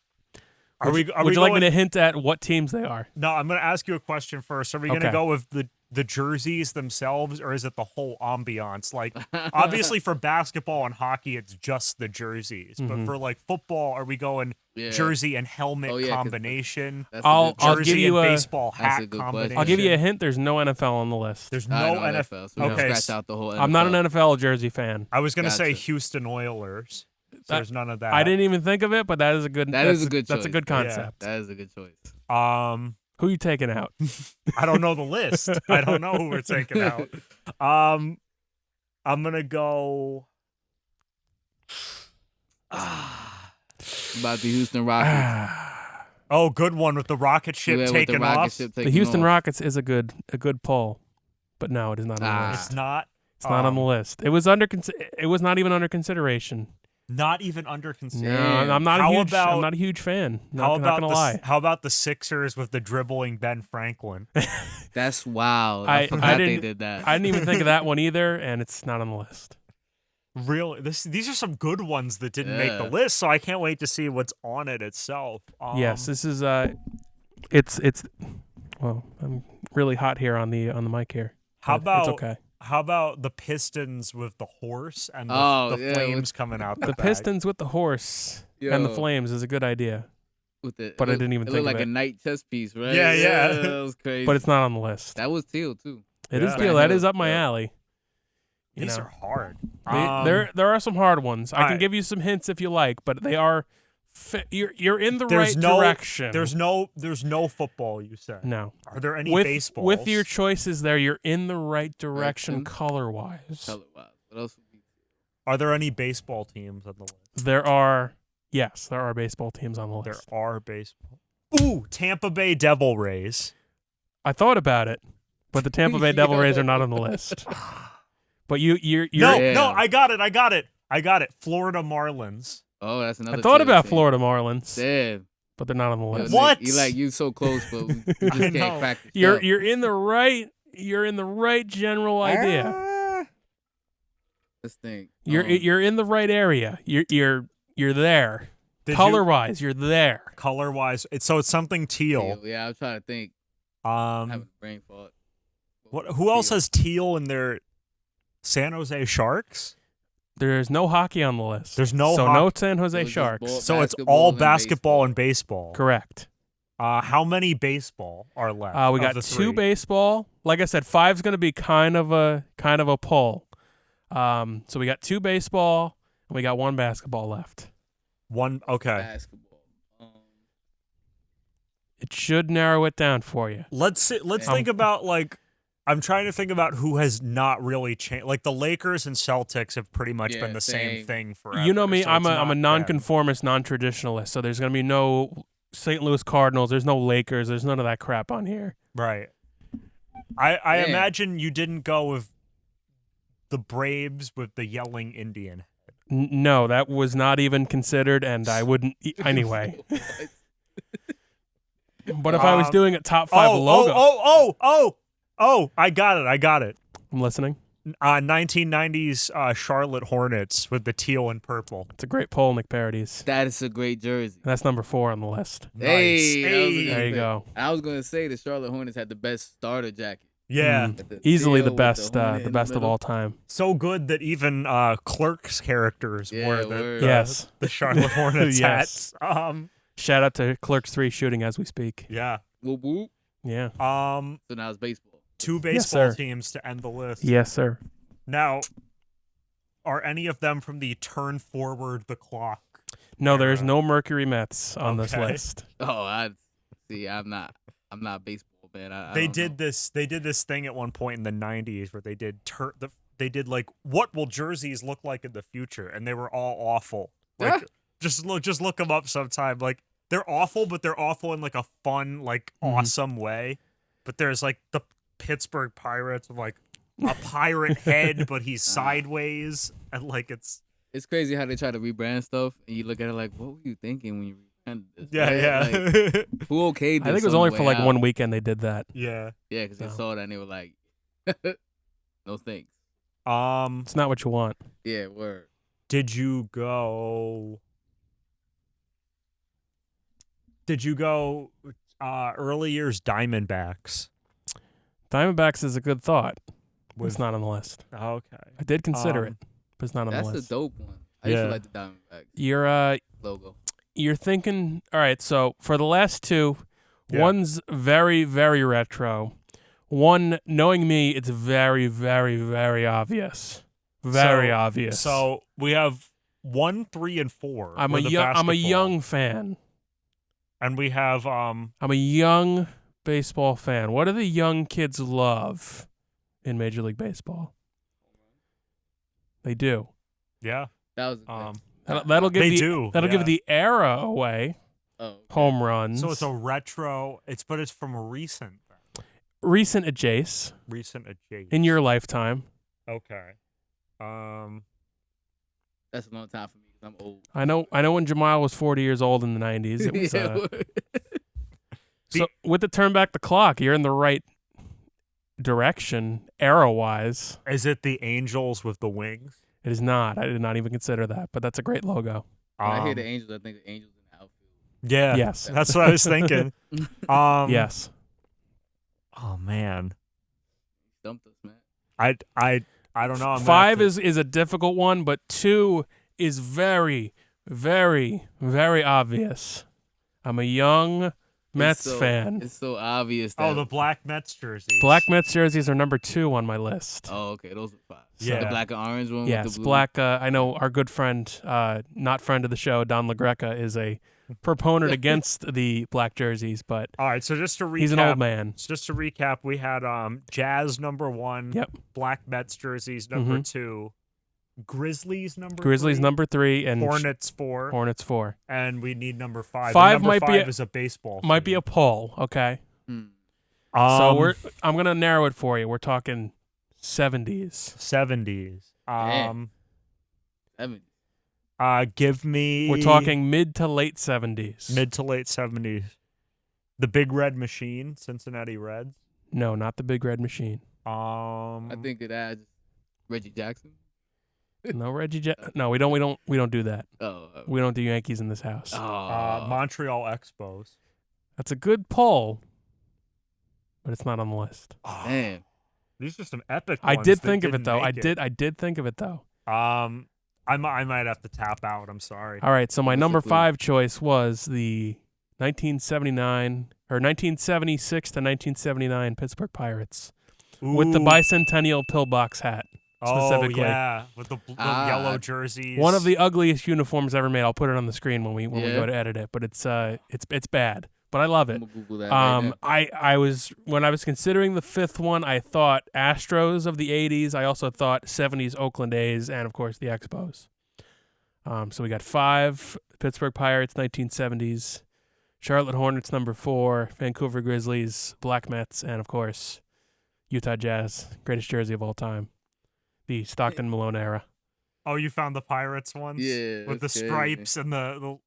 Are would we? you, Are would we you like going, me to hint at what teams they are? No, I'm going to ask you a question first. Are we going to Okay. go with the jerseys themselves, or is it the whole ambiance? Like, obviously for basketball and hockey, it's just the jerseys. But for like football, are we going Yeah. jersey and helmet Oh, yeah, 'cause combination? That's a I'll good I'll Jersey give you and a baseball That's hat a good question. combination. I'll give you a hint. There's no NFL on the list. There's I no know NFL. So we Okay, scratch out the whole NFL. I'm not an NFL jersey fan. I was going to say Gotcha. Houston Oilers. So there's none of that. I didn't even think of it, but that is a good. That that's is a good That's a choice. good Yeah. concept. That is a good choice. Who you taking out? I don't know the list. I don't know who we're taking out. I'm gonna go. About the Houston Rockets. Oh, good one with the rocket ship Yeah, with taking the rocket off. ship The taking Houston off. Rockets is a good poll, but no, it is not on the Ah. list. It's not. It's not on the list. It was it was not even under consideration. Not even under No, consideration. I'm not a How huge. about- I'm not a huge fan. How Not about gonna lie. How about the Sixers with the dribbling Ben Franklin? That's wild. I I forgot they didn't- did that. I didn't even think of that one either, and it's not on the list. Really, these are some good ones that didn't make the Yeah. list. So I can't wait to see what's on it itself. Yes, this is it's well, I'm really hot here on the mic here. How but about it's okay. How about the Pistons with the horse and the, Oh, the yeah, flames with- coming out the The back? Pistons with the horse and the Yo. flames is a good idea, With the, but I it didn't even looked think of like it. a night chess piece, right? Yeah, yeah. That was crazy. but it's not on the list. that was teal too. It is Yeah. deal. That Hill, is up my yeah. alley. You These know. are hard. There are some hard ones. I can alright. give you some hints if you like, but they are you're in the There's right no- direction. There's no football. You said. no. Are there any With baseballs? with your choices there, you're in the right direction Direction. color wise. Color wise. What else would be? Are there any baseball teams on the list? There are baseball teams on the There list. are baseball. Ooh, Tampa Bay Devil Rays. I thought about it, but the Tampa Bay Devil Rays are not on the list. But you're No, Yeah. no, I got it. Florida Marlins. Oh, that's another. I thought team. about Florida Marlins, Damn. but they're not on the Yo, list. Nick, What? you so close, but we just I can't know. crack the You're shell. you're in the right. You're in the right general idea. Let's think. You're in the right area. You're there. Did Color you- wise, you're there. color wise, it's something teal. Yeah, I'm trying to think. I'm having Um, a brain fart. who else has teal in their San Jose Sharks? There's no hockey on the list. There's no so hoc- no San So Jose it's just Sharks. ball- So it's Basketball all and basketball and baseball. Correct. How many baseball are left? We of got the 2 three? baseball. Like I said, 5's going to be kind of a pull. So we got 2 baseball and we got 1 basketball left. One. Okay. Basketball. It should narrow it down for you. Let's think about like. I'm trying to think about who has not really changed. Like the Lakers and Celtics have pretty much Yeah, been the same same. thing forever. You know me, so I'm it's a not them. nonconformist, non-traditionalist. So there's going to be no St. Louis Cardinals. There's no Lakers. There's none of that crap on here. Right. I Damn. imagine you didn't go with the Braves with the yelling Indian. No, that was not even considered, and I wouldn't anyway. But if I was doing a top 5 logo, I got it. I'm listening. 1990s Charlotte Hornets with the teal and purple. It's a great poll, Nick Paradies. That is a great jersey. And that's number 4 on the list. Hey, Nice. that was a Hey. good There you pick. go. I was gonna say the Charlotte Hornets had the best starter jacket. Yeah. Mm. With the Easily teal the with best, hornet the in best of middle. all time. So good that even Clerk's characters Yeah, wore word. Yes. the Charlotte Hornets Yes. hats. Shout out to Clerks 3 shooting as we speak. Yeah. Whoop whoop. Yeah. So now it's baseball. 2 Yes, baseball sir. teams to end the list. Yes, sir. Now, are any of them from the turn forward the clock? No, there's era? no Mercury Mets on this Okay. list. Oh, I see. I'm not baseball, man. I They don't did know. this. They did this thing at one point in the '90s where they did they did like what will jerseys look like in the future, and they were all awful. Like just look them up sometime. Like they're awful, but they're awful in like a fun, like awesome way. But there's like the Pittsburgh Pirates with like a pirate head, but he's sideways, and like it's It's crazy how they try to rebrand stuff, and you look at it like, what were you thinking when you rebranded this? yeah, right? yeah, Like, who okayed this? I think it was on only the for way like out? 1 weekend they did that. yeah. Yeah, because they So. saw that and they were like, no thanks. It's not what you want. Yeah, word. Did you go? Early years Diamondbacks? Diamondbacks is a good thought. With- It's not on the list. Okay. I did consider it, but it's not on That's the a list. dope one. I used Yeah. to like the Diamondbacks You're logo. thinking. All right, so for the last 2, Yeah. one's very, very retro. One, knowing me, it's very, very, very obvious. Very obvious. So we have 1, 3, and 4. I'm for a the young. I'm a basketball. young fan. And we have I'm a young baseball fan. What do the young kids love in Major League Baseball? They do. yeah. That was That'll give They the do, that'll yeah. give the era away. okay. Home runs. So it's a retro. But it's from a recent recent adjace adjacent. in your lifetime. Okay. That's a long time for me because I'm old. I know when Jemiel was 40 years old in the 90s. It was Yeah, word. so with the turn back the clock, you're in the right direction era-wise. Is it the Angels with the wings? It is not. I did not even consider that, but that's a great logo. When I hear the Um, Angels, I think the Angels in the outfield. Yeah. Yes. That's what I was thinking. Yes. Oh man. Stumped us, man. I don't know. I'm gonna 5 have to- is a difficult one, but 2 is very, very, very obvious. I'm a young Mets fan. It's so obvious. That, Oh, the black Mets jerseys. Black Mets jerseys are number 2 on my list. Oh, okay, those are 5. Yeah. The black and orange one. Yes, with the blue. black. I know our good friend, not friend of the show, Don LaGreca, is a proponent against the black jerseys, but All right. So just to recap, he's an old man. Just to recap, we had Jazz number 1. Yep. Black Mets jerseys number 2. Grizzlies number Grizzlies 3, number 3 and Hornets 4. Hornets 4. And we need number 5. 5 And number might be 5 a- is a baseball. Might be team. a poll, okay? Hmm. So I'm gonna narrow it for you. We're talking 70s. 70s. Damn. 70s. Give me. We're talking mid to late 70s. Mid to late 70s. The Big Red Machine, Cincinnati Reds. No, not the Big Red Machine. I think it adds Reggie Jackson. No, No, we don't do that. We don't do Yankees in this house. Montreal Expos. That's a good poll, but it's not on the list. Damn. These are some epic I ones did that think of it didn't though. make it. I did think of it though. I might have to tap out. I'm sorry. All right, so my What's number the clue? 5 choice was the 1976 to 1979 Pittsburgh Pirates with the Ooh. bicentennial pillbox hat. Specifically. Oh yeah, with the yellow jerseys. One of the ugliest uniforms ever made. I'll put it on the screen when we Yeah. go to edit it, but it's bad, but I love it. I'm gonna Google that right now. I was when I was considering the 5th one, I thought Astros of the 80s. I also thought 70s Oakland A's and of course the Expos. So we got 5 Pittsburgh Pirates 1970s, Charlotte Hornets number 4, Vancouver Grizzlies, Black Mets, and of course Utah Jazz, greatest jersey of all time, the Stockton Malone era. Oh, you found the Pirates ones? Yeah, With the that's crazy. stripes and the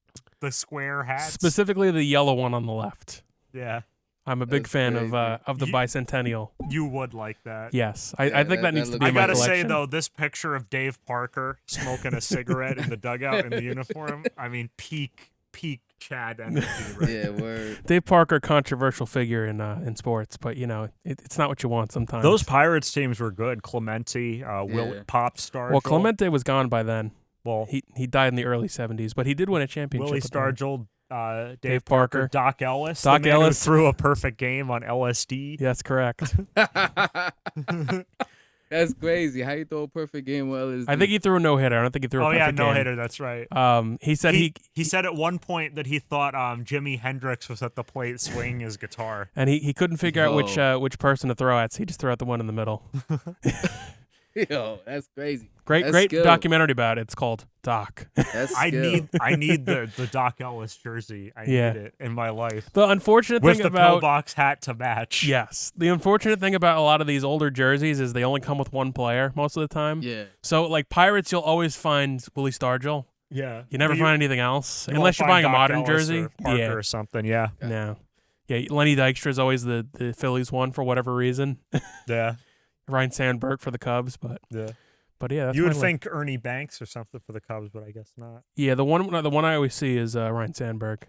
square hats. Specifically the yellow one on the left. Yeah. I'm a big That's fan crazy. of the bicentennial. You would like that. Yes, Yeah, I think that that needs to looks be I in my gotta say collection. though, this picture of Dave Parker smoking a cigarette in the dugout in the uniform. I mean, peak Chad energy. Right? Yeah, word. Dave Parker, controversial figure in sports, but you know it's not what you want sometimes. Those Pirates teams were good. Clemente, Will Yeah. Pop Star. well, Clemente was gone by then. Well, He died in the early 70s, but he did win a championship. Willie with them. Stargell, Dave Parker. Doc Ellis. Doc the man Ellis. who threw a perfect game on LSD. Yes, correct. That's crazy. How you throw a perfect game well is I think he threw a no-hitter. I don't think he threw a Oh yeah, perfect no game. hitter. That's right. He said he said at one point that he thought Jimi Hendrix was at the plate swinging his guitar. and he couldn't figure out Whoa. which person to throw at, so he just threw out the one in the middle. Yo, that's crazy. Great That's skill. documentary about it. It's called Doc. That's I skill. need the Doc Ellis jersey. I Yeah. need it in my life The unfortunate with thing the about pillbox hat to match. yes, the unfortunate thing about a lot of these older jerseys is they only come with one player most of the time. Yeah. So like Pirates, you'll always find Willie Stargell. yeah. You never But find anything else you unless won't you're buying a find Doc modern Ellis jersey. or Parker Yeah, or something. Yeah, no, yeah. Lenny Dykstra is always the Phillies one for whatever reason. yeah, Ryan Sandberg for the Cubs, but yeah. yeah, that's You my would list. think Ernie Banks or something for the Cubs, but I guess not. Yeah, the one I always see is Ryan Sandberg.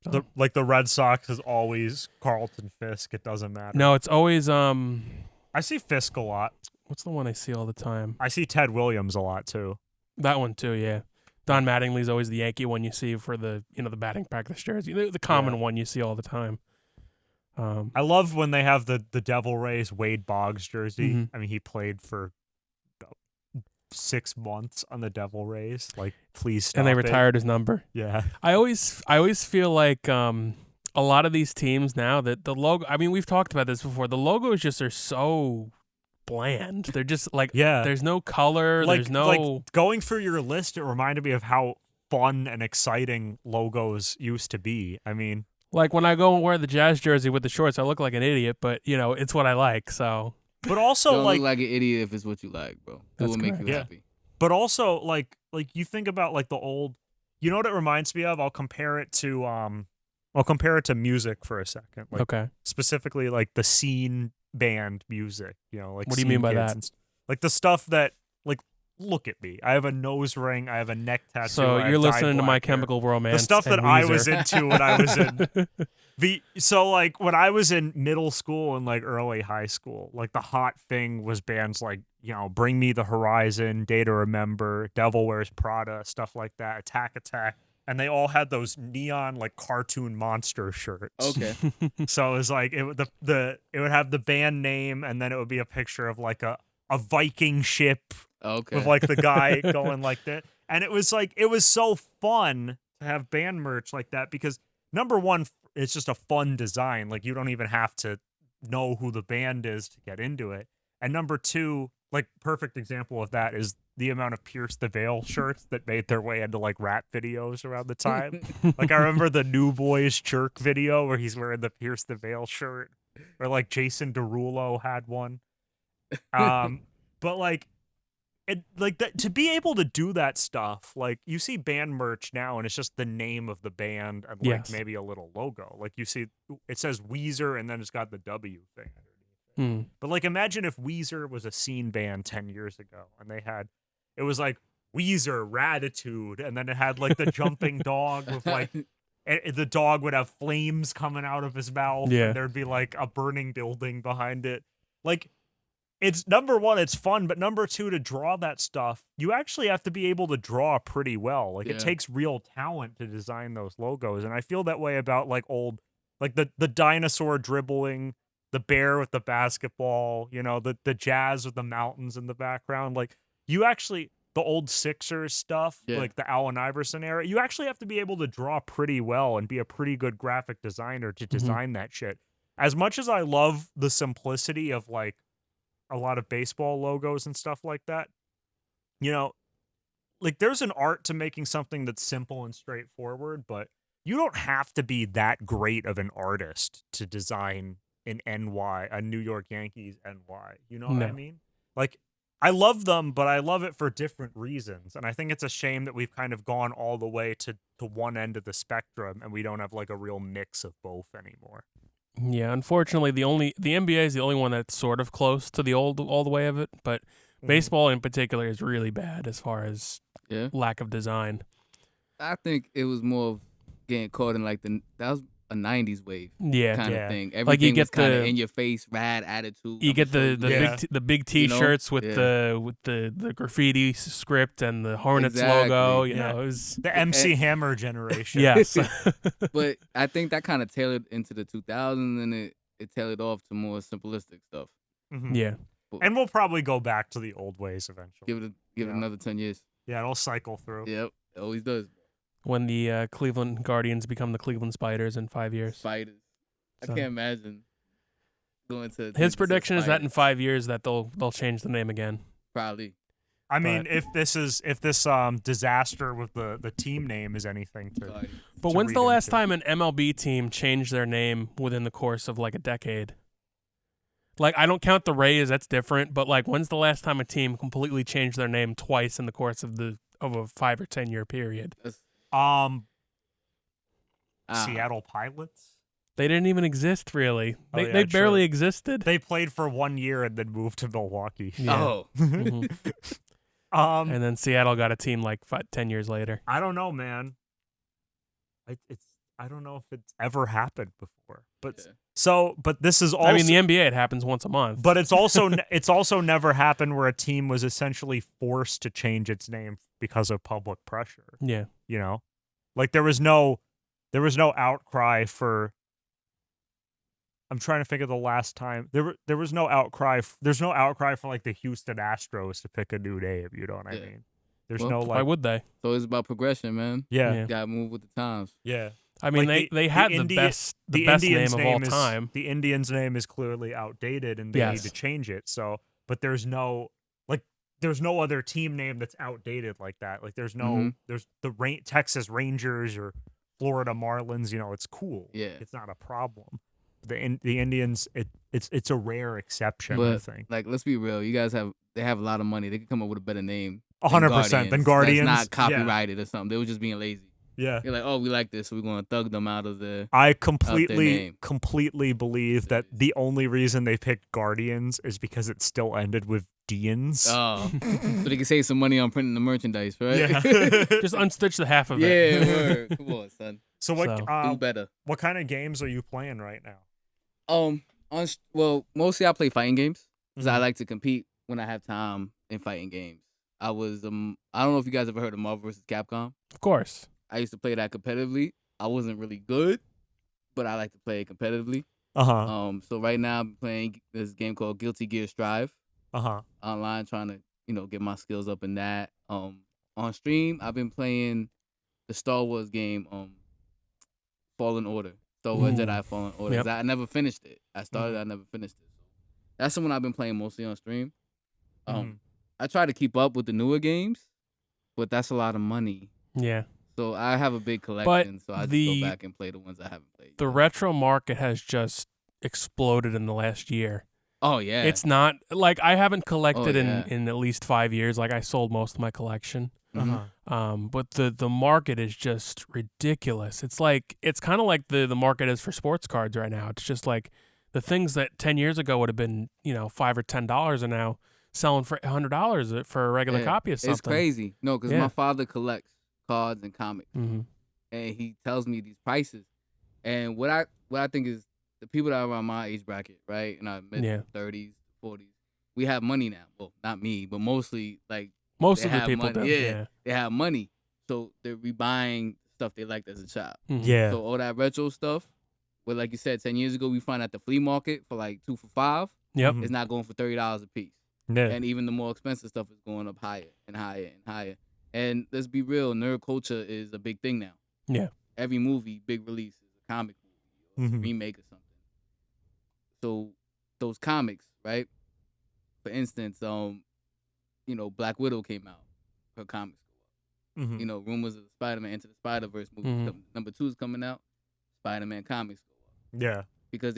So- The Red Sox is always Carlton Fisk. It doesn't matter. No, it's always I see Fisk a lot. what's the one I see all the time? I see Ted Williams a lot too. That one too, yeah. Don Mattingly's always the Yankee one you see for the the batting practice jersey, the common one you see all the time. I love when they have the Devil Rays Wade Boggs jersey. Mhm. I mean, he played for 6 months on the Devil Rays. Like, please stop. And they it. retired his number. Yeah. I always feel like a lot of these teams now that the logo. I mean, we've talked about this before. The logos just are so bland. They're just like Yeah. There's no color. Like, there's no. like going through your list, it reminded me of how fun and exciting logos used to be. I mean, Like when I go and wear the Jazz jersey with the shorts, I look like an idiot, but it's what I like. So but also Don't like look like an idiot if it's what you like, bro. Do That's what make correct. you Yeah. happy. But also, like you think about like the old, you know what it reminds me of? I'll compare it to music for a second. Like okay, specifically like the scene band music. Like What do you Scene mean by Kids that? and like the stuff that like look at me. I have a nose ring. I have a neck tattoo. so I have you're dyed listening to My black hair. Chemical Romance. The stuff and that I Weezer. was into when I was in so like when I was in middle school and like early high school, like the hot thing was bands like, Bring Me the Horizon, Day to Remember, Devil Wears Prada, stuff like that, Attack. And they all had those neon like cartoon monster shirts. Okay. So it was like it would have the band name and then it would be a picture of like a Viking ship Okay. with like the guy going like that. And it was so fun to have band merch like that because number one, it's just a fun design. Like you don't even have to know who the band is to get into it. And number two, like perfect example of that is the amount of Pierce the Veil shirts that made their way into like rap videos around the time. Like I remember the New Boys Jerk video where he's wearing the Pierce the Veil shirt, or like Jason Derulo had one. But like that to be able to do that stuff, like you see band merch now and it's just the name of the band and like Yes. maybe a little logo. Like you see it says Weezer and then it's got the W thing underneath. Hmm. But like imagine if Weezer was a scene band 10 years ago and it was like Weezer Raditude and then it had like the jumping dog with like the dog would have flames coming out of his mouth Yeah. and there'd be like a burning building behind it. Like it's number one, it's fun, but number two, to draw that stuff, you actually have to be able to draw pretty well. Like it takes real talent to design those logos. And I feel that way about like old, like the dinosaur dribbling, the bear with the basketball, you know, the jazz with the mountains in the background. Like you actually, the old Sixers stuff, like the Allen Iverson era, you actually have to be able to draw pretty well and be a pretty good graphic designer to design that shit. As much as I love the simplicity of like a lot of baseball logos and stuff like that, you know, like there's an art to making something that's simple and straightforward, but you don't have to be that great of an artist to design an NY, a New York Yankees NY. You know what I mean? Like, I love them, but I love it for different reasons. And I think it's a shame that we've kind of gone all the way to one end of the spectrum and we don't have like a real mix of both anymore. Yeah, unfortunately, the NBA is the only one that's sort of close to the all the way of it, but baseball in particular is really bad as far as lack of design. I think it was more of getting caught in like that was a 90s wave kind of thing. Everything like you get was kind of in your face, rad attitude. You get the big T-shirts with the graffiti script and the Hornets logo. You know, it was the MC Hammer generation. Yes, but I think that kind of tailored into the 2000s, and it tailored off to more simplistic stuff. Yeah, and we'll probably go back to the old ways eventually. Give it another 10 years. Yeah, it'll cycle through. Yep, it always does. When the Cleveland Guardians become the Cleveland Spiders in 5 years. Spiders. I can't imagine going to. His prediction is that in 5 years that they'll change the name again. Probably. I mean, if this disaster with the team name is anything to. But when's the last time an MLB team changed their name within the course of like a decade? Like, I don't count the Rays, that's different. But like, when's the last time a team completely changed their name twice in the course of a 5 or 10 year period? Seattle Pilots? They didn't even exist, really. They barely existed. They played for 1 year and then moved to Milwaukee. Yeah. And then Seattle got a team like 10 years later. I don't know, man. I don't know if it's ever happened before. But but this is also. I mean, the NBA, it happens once a month. But it's also never happened where a team was essentially forced to change its name because of public pressure. Yeah. You know, like there was no outcry for. I'm trying to think of the last time there was no outcry. There's no outcry for like the Houston Astros to pick a new name. You know what I mean? There's no like. Why would they? So it's about progression, man. Yeah. You gotta move with the times. Yeah. I mean, like they had the best name of all time. The Indians' name is clearly outdated, and they need to change it. So, but there's no other team name that's outdated like that. Like there's the Texas Rangers or Florida Marlins. You know, it's cool. Yeah, it's not a problem. The Indians, it's a rare exception. But, I think. Like, let's be real. You guys they have a lot of money. They could come up with a better name. 100% than Guardians. That's not copyrighted or something. They were just being lazy. Yeah. You're like, oh, we like this, so we're going to thug them out of the. I completely believe that the only reason they picked Guardians is because it still ended with Deans. Oh. So they can save some money on printing the merchandise, right? Yeah. Just unstitch the half of it. Yeah, word. Come on, son. So what? Do better. What kind of games are you playing right now? Mostly I play fighting games because I like to compete when I have time in fighting games. I was I don't know if you guys ever heard of Marvel vs. Capcom. Of course. I used to play that competitively. I wasn't really good, but I like to play it competitively. So right now I'm playing this game called Guilty Gear Strive. Online, trying to get my skills up in that. On stream, I've been playing the Star Wars game, Fallen Order. Star Wars Jedi Fallen Order. Yep. I never finished it. I started, I never finished it. That's the one I've been playing mostly on stream. I try to keep up with the newer games, but that's a lot of money. Yeah. So I have a big collection, so I just go back and play the ones I haven't played. The retro market has just exploded in the last year. Oh yeah. It's not like I haven't collected yeah. in at least 5 years. Like I sold most of my collection. Uh-huh. But the market is just ridiculous. It's kind of like the market is for sports cards right now. It's just like the things that 10 years ago would have been, $5 or $10 are now selling for $100 for a regular copy of something. It's crazy. No, because Yeah. my father collects cards and comics, Mm-hmm. and he tells me these prices. And what I think is the people that are around my age bracket, right, in our mid 30s, 40s, we have money now. Well, not me, but mostly like Most they of the have people money. do. Yeah. They have money, so they're rebuying stuff they liked as a child. Mhm. Yeah. So all that retro stuff, where like you said, 10 years ago we find at the flea market for like 2 for $5. Yep. It's not going for $30 a piece. Yeah. And even the more expensive stuff is going up higher and higher and higher. And let's be real, nerd culture is a big thing now. Yeah. Every movie, big release, is a comic movie or a Mhm. remake or something. So those comics, right? For instance, Black Widow came out. Her comics go up. Mhm. Rumors of the Spider-Man Into the Spider-Verse movie. Number 2 is coming out. Spider-Man comics go up. Yeah. Because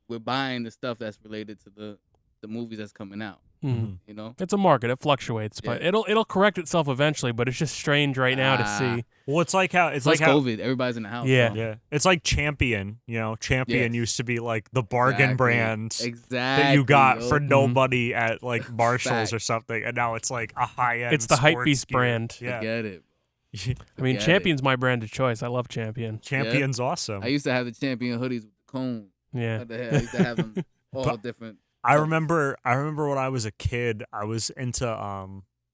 we're buying the stuff that's related to the movies that's coming out. Mhm. It's a market. It fluctuates, but it'll correct itself eventually. But it's just strange right now to see. Well, it's like how COVID. Everybody's in the house. Yeah. So. Yeah. It's like Champion. Champion used to be like the bargain Exactly. brand Exactly. that you got yo. for nobody at like Marshalls Fact. or something, and now it's like a high end. It's the Hypebeast brand. Yeah. Forget it. I mean, Forget Champion's my brand of choice. I love Champion. Champion's awesome. I used to have the Champion hoodies with the cone. Yeah. What the hell? I used to have them all different. I remember when I was a kid, I was into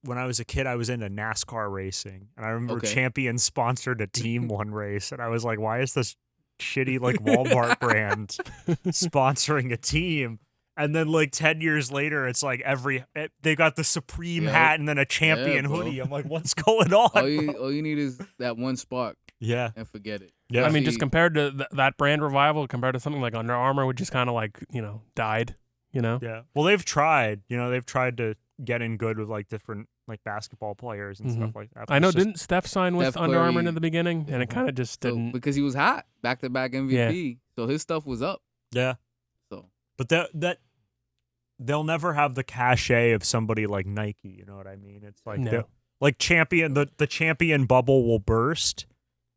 NASCAR racing, and I remember Champion sponsored a team one race, and I was like, why is this shitty like Walmart brand sponsoring a team? And then like 10 years later, it's like they got the Supreme hat and then a Champion hoodie. I'm like, what's going on? All you need is that one spark. Yeah. And forget it. Yeah. I mean, just compared to that brand revival, compared to something like Under Armour, which just kind of like, died, Yeah. Well, they've tried, they've tried to get in good with like different like basketball players and stuff like that. I know, didn't Steph sign with Steph Under Armour Curry. in the beginning? And it kind of just didn't. Because he was hot. Back-to-back MVP. So his stuff was up. Yeah. So. But that they'll never have the cachet of somebody like Nike, you know what I mean? It's like like Champion, the Champion bubble will burst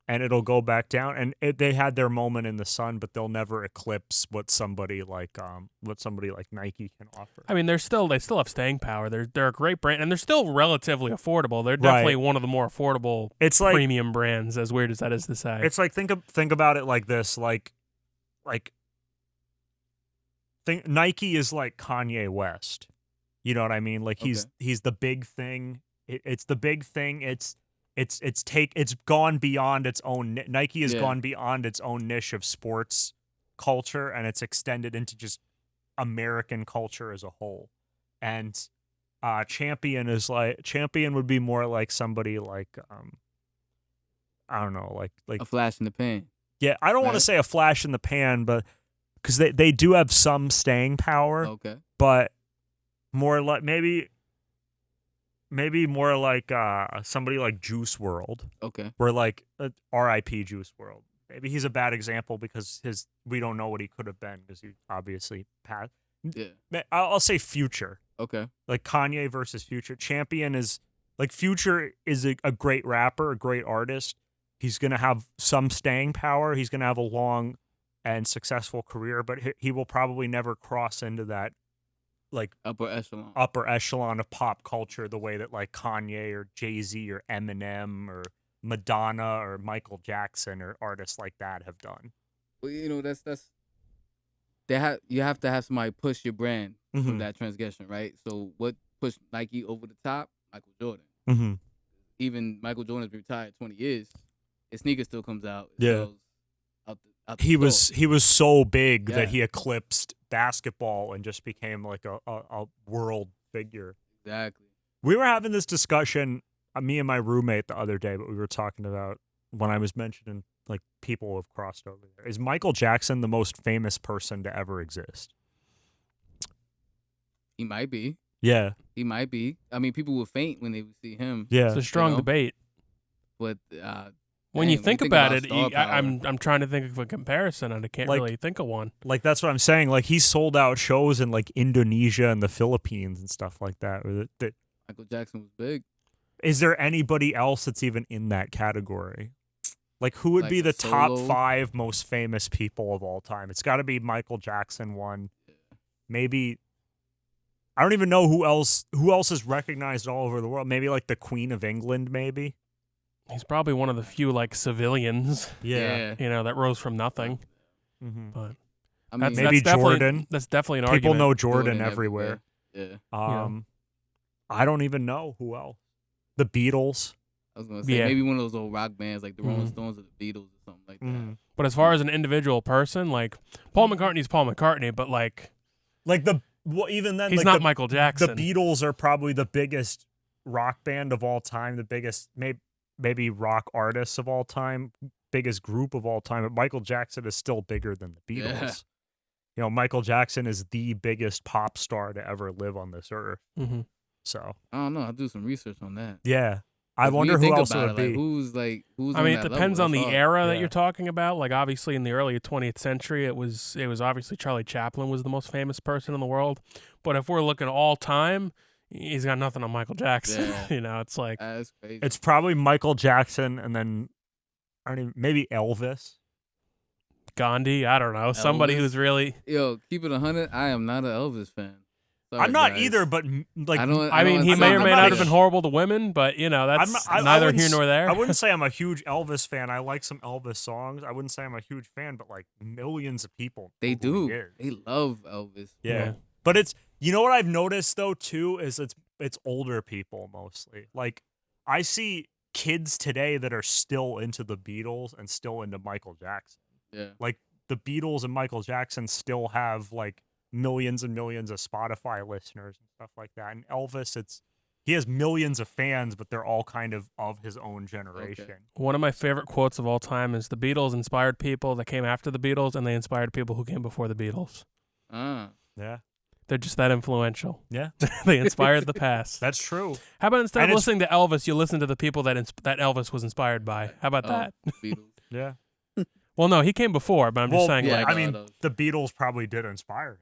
and it'll go back down, and they had their moment in the sun, but they'll never eclipse what somebody like Nike can offer. I mean, they still have staying power. They're a great brand, and they're still relatively affordable. They're definitely one of the more affordable premium brands, as weird as that is to say. It's like think about it like this, Nike is like Kanye West. You know what I mean? Like he's the big thing. It's the big thing. It's gone beyond its own. Nike has gone beyond its own niche of sports culture, and it's extended into just American culture as a whole. And Champion would be more like somebody like I don't know, like a flash in the pan. Yeah, I don't want to say a flash in the pan, but because they do have some staying power. Okay. But more like maybe more like somebody like Juice WRLD. Okay. Where like R.I.P. Juice WRLD. Maybe he's a bad example because we don't know what he could have been because he obviously passed. Yeah. I'll say Future. Okay. Like Kanye versus Future. Champion is like Future is a great rapper, a great artist. He's gonna have some staying power. He's gonna have a long and successful career, but he will probably never cross into that like upper echelon of pop culture the way that like Kanye or Jay-Z or Eminem or Madonna or Michael Jackson or artists like that have done. Well, that's you have to have somebody push your brand from that transgression, right? So what pushed Nike over the top? Michael Jordan. Mm-hmm. Even Michael Jordan's been retired 20 years. His sneaker still comes out. Yeah. Out the he store. was so big that he eclipsed basketball and just became like a world figure. Exactly. We were having this discussion, me and my roommate the other day, but we were talking about when I was mentioning like people who have crossed over there. Is Michael Jackson the most famous person to ever exist? He might be. Yeah. He might be. I mean, people would faint when they would see him. Yeah. It's a strong debate. But When you think about it, star power. I'm trying to think of a comparison, and I can't Like- really think of one. Like that's what I'm saying. Like he sold out shows in like Indonesia and the Philippines and stuff like that. Michael Jackson was big. Is there anybody else that's even in that category? Like who would Like be a the top solo? 5 most famous people of all time? It's got to be Michael Jackson one. Maybe I don't even know who else is recognized all over the world. Maybe like the Queen of England maybe. He's probably one of the few like civilians, Yeah. that rose from nothing. Mhm. But I mean, that's, Maybe that's definitely, Jordan. That's definitely an People argument. know Jordan everywhere. Yeah. I don't even know who else. The Beatles. I was gonna say Yeah. maybe one of those old rock bands like the Rolling Mhm. Stones or the Beatles or something like that. Mhm. But as far as an individual person, like Paul McCartney's Paul McCartney, but like Like even then, he's like not the, Michael Jackson. The Beatles are probably the biggest rock band of all time, the biggest maybe rock artists of all time, biggest group of all time. But Michael Jackson is still bigger than the Beatles. Yeah. You know, Michael Jackson is the biggest pop star to ever live on this earth. hmm So I don't know. I'll do some research on that. yeah, I 'Cause when wonder you who think else it about would be. who's I on mean, it that depends level? on the That's hard. era that Yeah. you're talking about. Like obviously in the early 20th century, it was obviously Charlie Chaplin was the most famous person in the world. But if we're looking all time, he's got nothing on Michael Jackson. Yeah. It's like That's crazy. It's probably Michael Jackson, and then maybe Elvis. Gandhi. I don't know. Somebody Elvis? who's really. Yo, keep it 100. I am not an Elvis fan. Sorry, I'm not guys. either, but like I don't. I mean, he don't may or I'm may not not a- have been horrible to women, but that's I neither wouldn't here nor there. I wouldn't say I'm a huge Elvis fan. I like some Elvis songs. I wouldn't say I'm a huge fan, but like millions of people. They know who do. he is. They love Elvis. Yeah. But it's what I've noticed though too is it's older people mostly. Like I see kids today that are still into the Beatles and still into Michael Jackson. Yeah. Like the Beatles and Michael Jackson still have like millions and millions of Spotify listeners and stuff like that. And Elvis, he has millions of fans, but they're all kind of his own generation. One of my favorite quotes of all time is the Beatles inspired people that came after the Beatles, and they inspired people who came before the Beatles. Yeah. They're just that influential. Yeah. They inspired the past. That's true. How about instead And of it's- listening to Elvis, you listen to the people that that Elvis was inspired by? How about that? Beatles. Yeah. Well, no, he came before, but I'm just saying, yeah, like, I mean, no. the Beatles probably did inspire him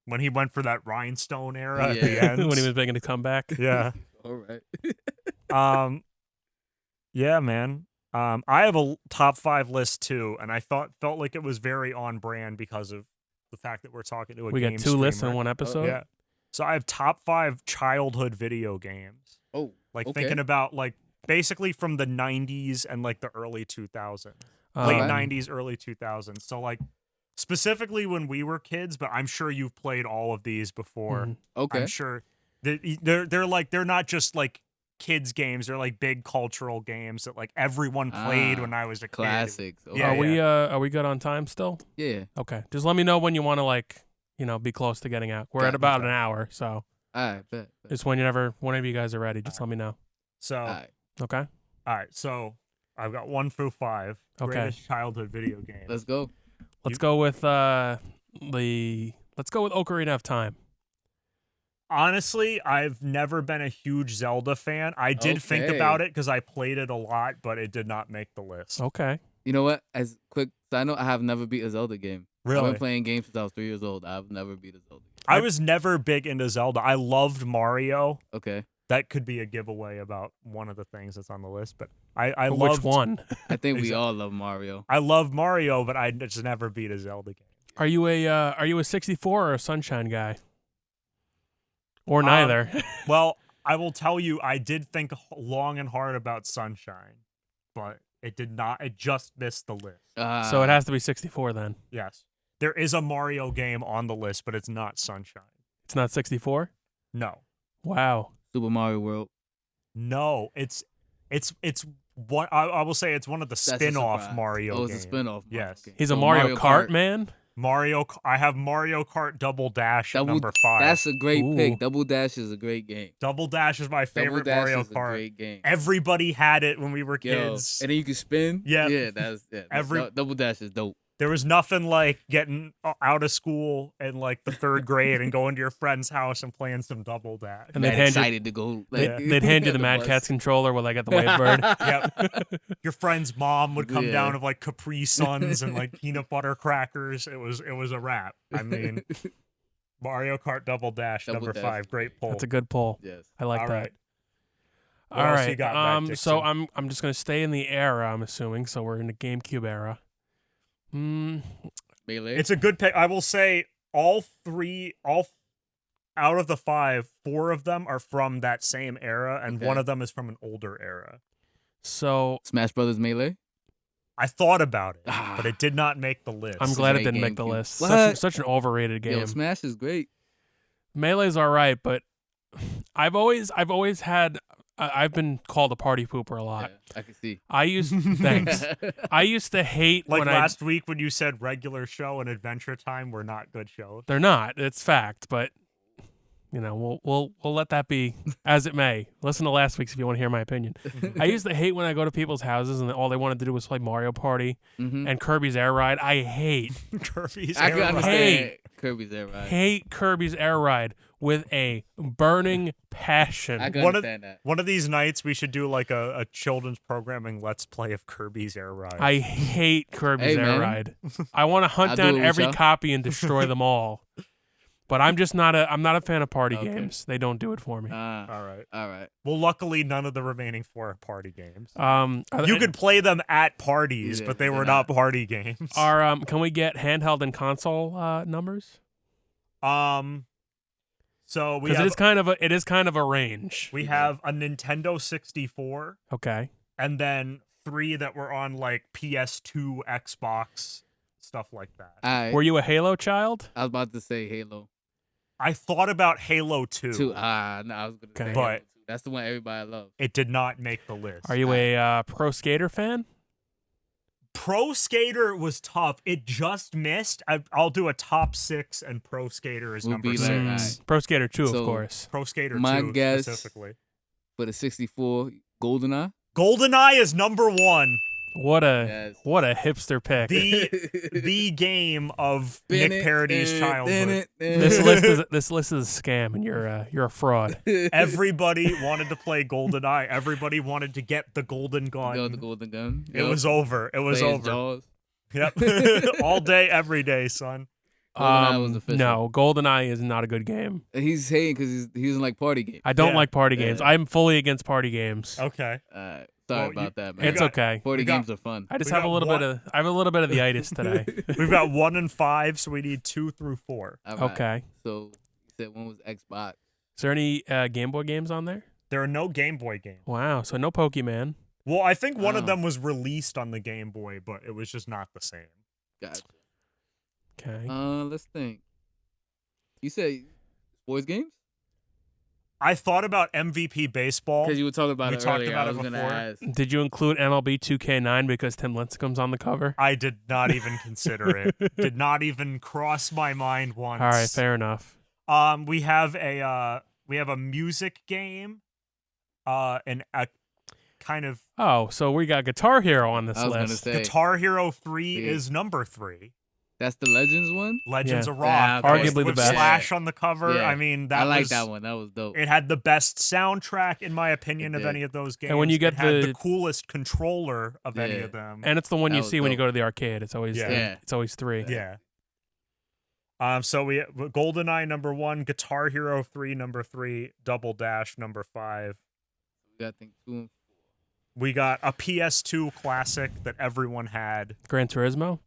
when he went for that rhinestone era at Yeah. the end. when he was making a comeback. Yeah. All right. Yeah, man. I have a top 5 list too, and I felt like it was very on brand because of the fact that we're talking to a We game got 2 lists in streamer. one episode. Yeah. So I have top 5 childhood video games. Oh. Like Okay. thinking about like basically from the 90s and like the early 2000s. Um, Late Alright. 90s, early 2000s. So like specifically when we were kids, but I'm sure you've played all of these before. Mhm. Okay. I'm sure they're not just like kids games, they're like big cultural games that like everyone played when I was a kid. Classics. Okay. Yeah, Are we good on time still? Yeah. Okay. Just let me know when you want to be close to getting out. We're Got at it. about an hour, so All right. Bet. it's whenever you guys are ready. Just let me know. So All right. Okay. all right, so I've got 1 through 5 Okay. greatest childhood video games. Let's go. Let's go with Ocarina of Time. Honestly, I've never been a huge Zelda fan. I did think Okay. about it because I played it a lot, but it did not make the list. Okay. You know what? As quick, so I know I have never beat a Zelda game. I've Really? been playing games since I was 3 years old. I've never beat a Zelda game. I was never big into Zelda. I loved Mario. Okay. That could be a giveaway about one of the things that's on the list, but I But loved which one? I think we Exactly. all love Mario. I love Mario, but I just never beat a Zelda game. Are you a 64 or a Sunshine guy? Or neither? Well, I will tell you, I did think long and hard about Sunshine, but it did not. It just missed the list. So it has to be 64 then. Yes, there is a Mario game on the list, but it's not Sunshine. It's not 64? No, Wow. Super Mario World. no, it's one. I will say it's one of the That's a spin-off surprise. Mario. Oh, it's a games. spin-off. Yes. Okay. He's a So Mario Kart man? I have Mario Kart Double Dash at number 5. That's a great Ooh. pick. Double Dash is a great game. Double Dash is my favorite Double Dash Mario is a Kart. great game. Everybody had it when we were Yo, kids. and then you can spin. Yeah. Yeah, that's Every- Double Dash is dope. There was nothing like getting out of school in like the 3rd grade and going to your friend's house and playing some double dash. And Man they'd hand excited to go. Like, they'd hand you the Mad bus. Catz controller while I got the wave bird. Yep. Your friend's mom would come Yeah. down with like Capri Suns and like peanut butter crackers. It was a wrap. I mean, Mario Kart Double Dash Double number Dash. 5, great pull. That's a good pull. Yes. I like All that. right. What All else right. you got back, So Dixon? I'm just gonna stay in the era. I'm assuming. So we're in the GameCube era. Melee. It's a good pick. I will say all out of the 5, 4 of them are from that same era, and Okay. one of them is from an older era. So Smash Brothers Melee. I thought about it, Ah. but it did not make the list. I'm glad it great didn't make the GameCube. list. What? Such an overrated game. Yo, Smash is great. Melee's all right, but I've always had. I've been called a party pooper a lot. Yeah, I can see. I used thanks. I used to hate Like when last week when you said regular show and Adventure Time were not good shows. they're not. It's fact, but we'll let that be as it may. Listen to last week's if you want to hear my opinion. I used to hate when I go to people's houses and all they wanted to do was play Mario Party and Kirby's Air Ride. I hate Kirby's I Air can Ride. understand Kirby's Air Ride. hate Kirby's Air Ride with a burning passion. I can One of- understand that. One of these nights we should do like a children's programming let's play of Kirby's Air Ride. I hate Kirby's Hey, Air man. Ride. I want to hunt I'll do down it with every y'all. copy and destroy them all. But I'm just not a fan of party Okay. games. They don't do it for me. All right. All right. Well, luckily none of the remaining 4 are party games. Are You could play them at parties, Yeah, but they they're were not. not party games. can we get handheld and console numbers? So we Because have it is kind of a range. we have a Nintendo 64 Okay. and then 3 that were on like PS2, Xbox, stuff like that. All right. Were you a Halo child? I was about to say Halo. I thought about Halo 2. No, I was gonna say Okay. Halo But- 2. That's the one everybody loves. It did not make the list. Are you a pro skater fan? Pro Skater was tough. It just missed. I'll do a top 6, and Pro Skater is Would number be 6. like, Mm, alright. Pro Skater 2, So- of course. Pro Skater My 2 guess- specifically. For the 64, GoldenEye. GoldenEye is number 1. What a Yes. hipster pick. The game of Nick Parody's childhood. This list is a scam, and you're a fraud. Everybody wanted to play GoldenEye. Everybody wanted to get the golden gun. Go the golden gun. It was over. It was Play as over. Jaws. Yep. All day, every day, son. GoldenEye was official. No, GoldenEye is not a good game. He's hating because he doesn't like party games. I don't Yeah. like party games. Yeah. I'm fully against party games. Okay. Sorry Well, about that, man. It's got- okay. Party we got- games are fun. I just we have a got little one- bit of the itis today. We've got 1 and 5, so we need 2 through 4. All right. Okay. So you said one was Xbox. Is there any Game Boy games on there? There are no Game Boy games. Wow. So no Pokemon. Well, I think one of Oh. them was released on the Game Boy, but it was just not the same. Gotcha. Okay. Let's think. You said sports games? I thought about MVP baseball. Because you were talking about We it talked earlier. about I it was gonna before. ask. Did you include MLB 2K9 because Tim Lincecum's on the cover? I did not even consider it. Did not even cross my mind once. All right, fair enough. We have a music game, and a kind of Oh, so we got Guitar Hero on this I was gonna list. say Guitar Hero 3 Yeah. is number 3. that's the Legends one. Legends Yeah. of Yeah, Rock, okay. Arguably the with best. Slash on the cover. Yeah. I mean, that I like was, that one. That was dope. It had the best soundtrack, in my opinion, It of did. any of those games. And when you get it had the the- coolest controller of any Yeah. of them. And it's the one That you was see when you dope. go to the arcade. It's always Yeah. it's always 3. Yeah. So we GoldenEye number 1, Guitar Hero 3 number 3, Double Dash number 5. We got I think 2 and We got a PS2 classic that everyone had. Gran Turismo.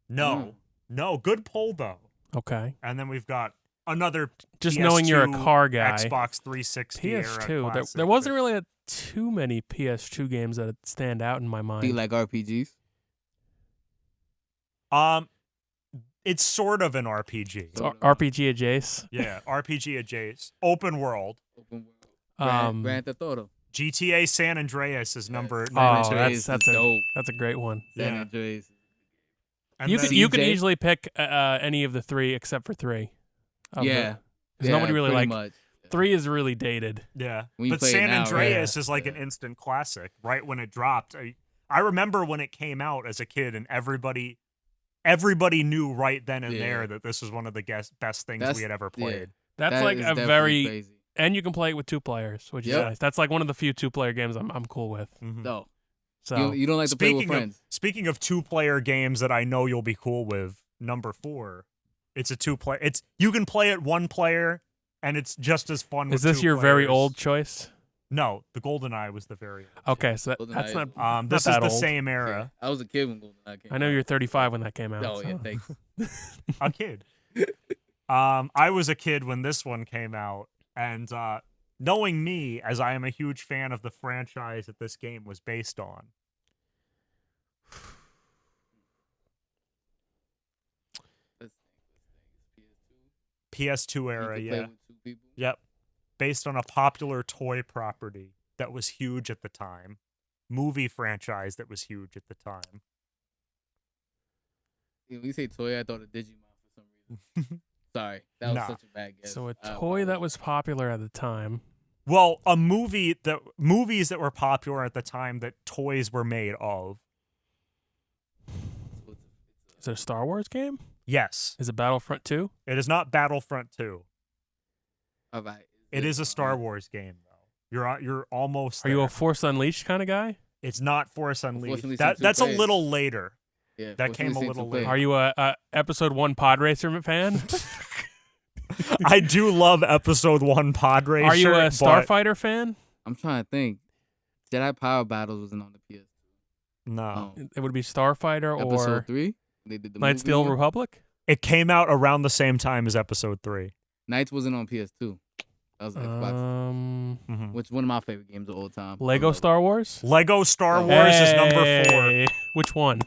No, good pull though. Okay. And then we've got another Just PS2, knowing you're a car guy. Xbox 360 era PS2. classic There wasn't that- really too many PS2 games that stand out in my mind. Do you like RPGs? It's sort of an RPG. It's RPG adjacent. Yeah, RPG adjacent. Open world. Open world. Um, Grand Theft Auto. GTA San Andreas is number San Oh, Andreas that's is dope. that's a great one. San Yeah. Andreas. And You then- could CJ? easily pick any of the 3 except for 3. Yeah. Because nobody really pretty like much. 3 is really dated. Yeah, When you but play it San now, Andreas yeah. is like an instant classic. Right when it dropped, I remember when it came out as a kid, and everybody everybody knew right then and Yeah. there that this was one of the best things That's- we had ever yeah. played. That's That like is a definitely very crazy. and you can play it with 2 players, which is Yep. nice. That's like one of the few 2-player games I'm cool with. Mhm. No, So you don't like to play with Speaking of friends. speaking of 2-player games that I know you'll be cool with, number 4, it's a 2-player. You can play it 1 player, and it's just as fun. is with this 2 your very players. old choice? No, the GoldenEye was the very old. Okay, so GoldenEye that's is not. old. This not is that the old. same Yeah. era. I was a kid when GoldenEye came I know out. you're 35 when that came out. Oh, so. yeah, thanks. A kid. I was a kid when this one came out, and knowing me, as I am a huge fan of the franchise that this game was based on. PS2 era, You can play yeah. with 2 people. Yep. Based on a popular toy property that was huge at the time. Movie franchise that was huge at the time. Yeah, when you say toy, I thought of Digimon for some reason. Sorry, that was Nah. such a bad guess. So a I toy that apologize. was popular at the time. Well, movies that were popular at the time that toys were made of. Is it a Star Wars game? Yes. Is it Battlefront 2? It is not Battlefront 2. All right. It is a Star Wars game though. You're almost Are you there. a Force Unleashed kind of guy? It's not Force Unleashed. Unleashed That's in a 2 players. little later. Yeah, That Force came a Unleashed in little 2 players. later. Are you a Episode 1 Pod Racer fan? I do love Episode 1 Pod Racer. Are you a but Starfighter fan? I'm trying to think. Jedi Power Battles wasn't on the PS. No. Oh. It would be Starfighter or Episode 3. They did the Knights of the movie Old one. Republic? It came out around the same time as Episode 3. Knights wasn't on PS2. That was Xbox, Mhm. which is one of my favorite games of all time. Lego I love it. Star Wars? Lego Star Wars is number 4. Hey, which one?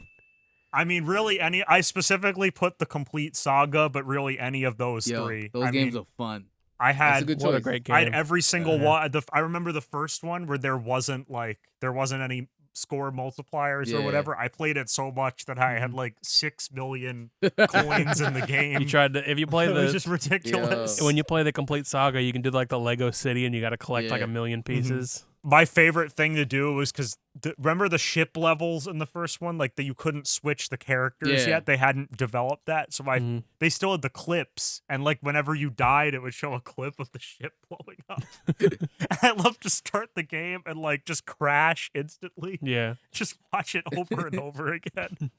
I mean, really, I specifically put the complete saga, but really any of those Yo, 3. those I games mean, are fun. I That's a had good What a choice. great game. I had every single Yeah. one. I remember the first one where there wasn't any score multipliers or Yeah. whatever. I played it so much that I had Mhm. like 6 million coins in the game. You tried to if you play It was the just ridiculous. when you play the complete saga, you can do like the Lego City and you got to collect like Yeah. a million pieces. My favorite thing to do was because remember the ship levels in the first one, like that you couldn't switch the characters Yeah. yet. They hadn't developed that, so Mhm. they still had the clips, and like whenever you died, it would show a clip of the ship blowing up. I love to start the game and like just crash instantly. Yeah, Just watch it over and over again.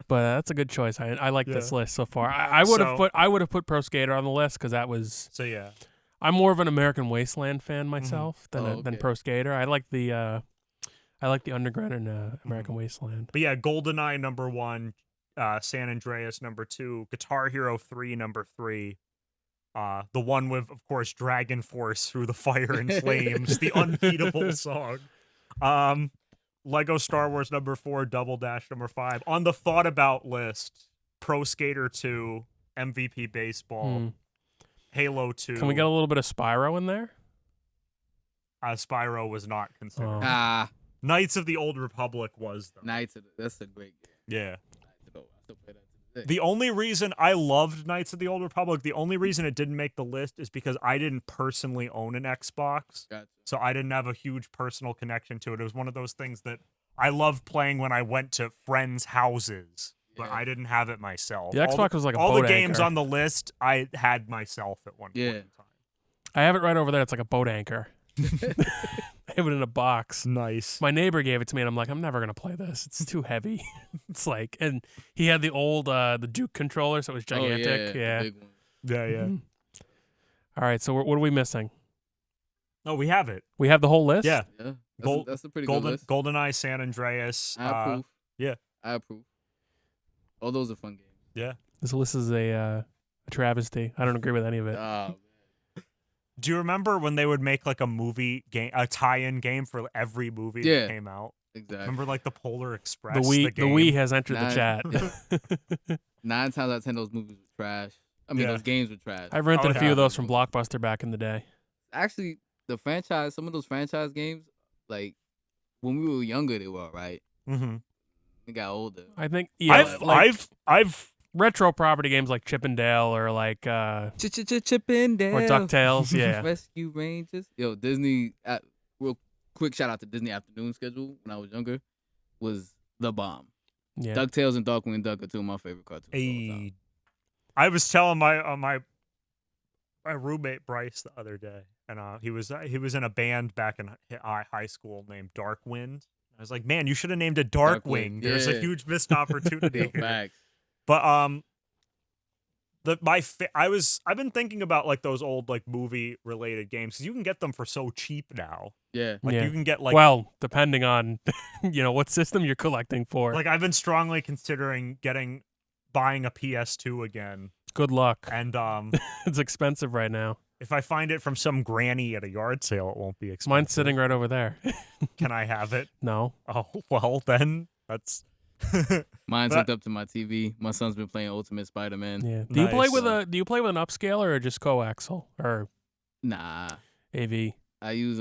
but that's a good choice. I like this Yeah. list so far. I would have So- put Pro Skater on the list because that was So yeah, I'm more of an American Wasteland fan myself than Oh, than okay. Pro Skater. I like the Underground and American Wasteland. but yeah, GoldenEye number 1, San Andreas number 2, Guitar Hero 3 number 3. The one with, of course, Dragon Force through the fire and flames, the unbeatable song. Lego Star Wars number 4, Double Dash number 5. On the thought about list, Pro Skater 2, MVP Baseball, Hmm. Halo 2. Can we get a little bit of Spyro in there? Spyro was not considered. Oh. Ah, Knights of the Old Republic was though. that's a great game. Yeah. I still play that to this day. The only reason I loved Knights of the Old Republic, the only reason it didn't make the list is because I didn't personally own an Xbox. Gotcha. So I didn't have a huge personal connection to it. It was one of those things that I loved playing when I went to friends' houses, but Yeah. I didn't have it myself. The All Xbox was like a all the boat games anchor. on the list I had myself at one point Yeah. in time. I have it right over there. It's like a boat anchor. I have it in a box. Nice. My neighbor gave it to me, and I'm like, I'm never gonna play this. It's too heavy. It's like, and he had the old the Duke controller, so it was gigantic. Oh, yeah. the big one. Yeah, yeah. Mhm. All right. So what are we missing? Oh, we have it. We have the whole list. Yeah. Yeah, Gold- that's a pretty good list. GoldenEye, San Andreas. I approve. yeah. I approve. All those are fun games. Yeah. This list is a travesty. I don't agree with any of it. Oh, Do you remember when they would make like a movie game, a tie-in game for every movie Yeah. that came out? exactly. Remember like the Polar Express? The game? Wii has entered the Nah, chat. 9 times out of 10, those movies were trash. I mean, Yeah. those games were trash. I've rented Oh, a few yeah. of those from Blockbuster back in the day. Actually, some of those franchise games, like when we were younger, they were all right. Mm-hmm. We got older. I think I've retro property games like Chip and Dale or like Chip and Dale. or DuckTales. Yeah. Rescue Rangers. Yo, Disney. Real quick shout out to Disney Afternoon Schedule when I was younger. Was the bomb. Yeah. DuckTales and Darkwing Duck are two of my favorite cartoons. Of all time. I was telling my roommate Bryce the other day, and he was in a band back in high school named Darkwind. I was like, man, you should have named it Darkwing. There's a huge missed opportunity here. Facts. But I've been thinking about like those old like movie related games because you can get them for so cheap now. Yeah. Like you can get like well, depending on what system you're collecting for. like I've been strongly considering buying a PS2 again. Good luck. And It's expensive right now. if I find it from some granny at a yard sale, it won't be expensive. Mine's sitting right over there. Can I have it? No. Oh well, then that's. Mine's But- hooked up to my TV. My son's been playing Ultimate Spider-Man. Yeah. Do you play Nice. with an upscaler or just coaxial or Nah. AV? I use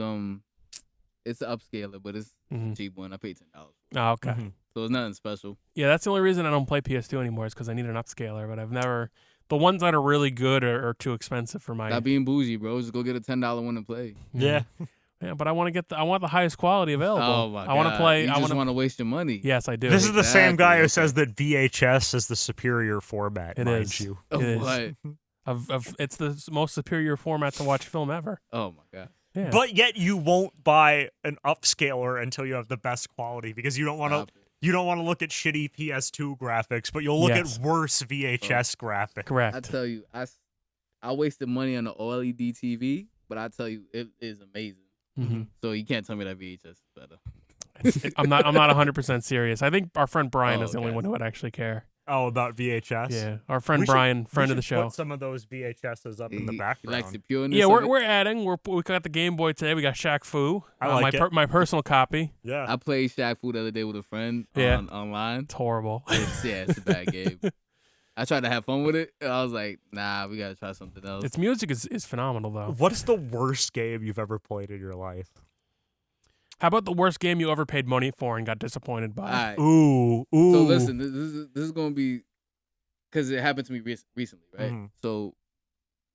it's an upscaler, but it's Mhm. a cheap one. I paid $10. Oh, okay. Mhm. So it's nothing special. Yeah, that's the only reason I don't play PS2 anymore is because I need an upscaler. But I've never. The ones that are really good are too expensive for my. Stop being bougie, bro. Just go get a $10 one and play. Yeah. Yeah, but I want the highest quality available. Oh my god. I want to play. You I just want want to waste your money. Yes, I do. This is the same Exactly, guy who okay. says that VHS is the superior format. It mind is. you. Of It is. what? It's the most superior format to watch film ever. Oh my god. Yeah. But yet you won't buy an upscaler until you have the best quality because you don't want to. Stop it. You don't want to look at shitty PS2 graphics, but you'll look Yes. at worse VHS graphics. Correct. I tell you, I wasted money on the OLED TV, but I tell you, it is amazing. Mhm. So you can't tell me that VHS is better. I'm not 100% serious. I think our friend Brian Oh, is the only okay. one who would actually care. Oh, about VHS. Yeah, our friend We should- Brian, We friend of the should show. Put some of those VHSs up in the He background. likes the pureness. Yeah, of it. we're adding. We got the Game Boy today. We got Shaq Fu. I like it. my personal copy. Yeah. I played Shaq Fu the other day with a friend Yeah. online. It's horrible. It's a bad game. I tried to have fun with it. And I was like, nah, we gotta try something else. Its music is phenomenal though. What's the worst game you've ever played in your life? How about the worst game you ever paid money for and got disappointed by? All right. Ooh. So listen, this is gonna be because it happened to me recently, right? Mhm. So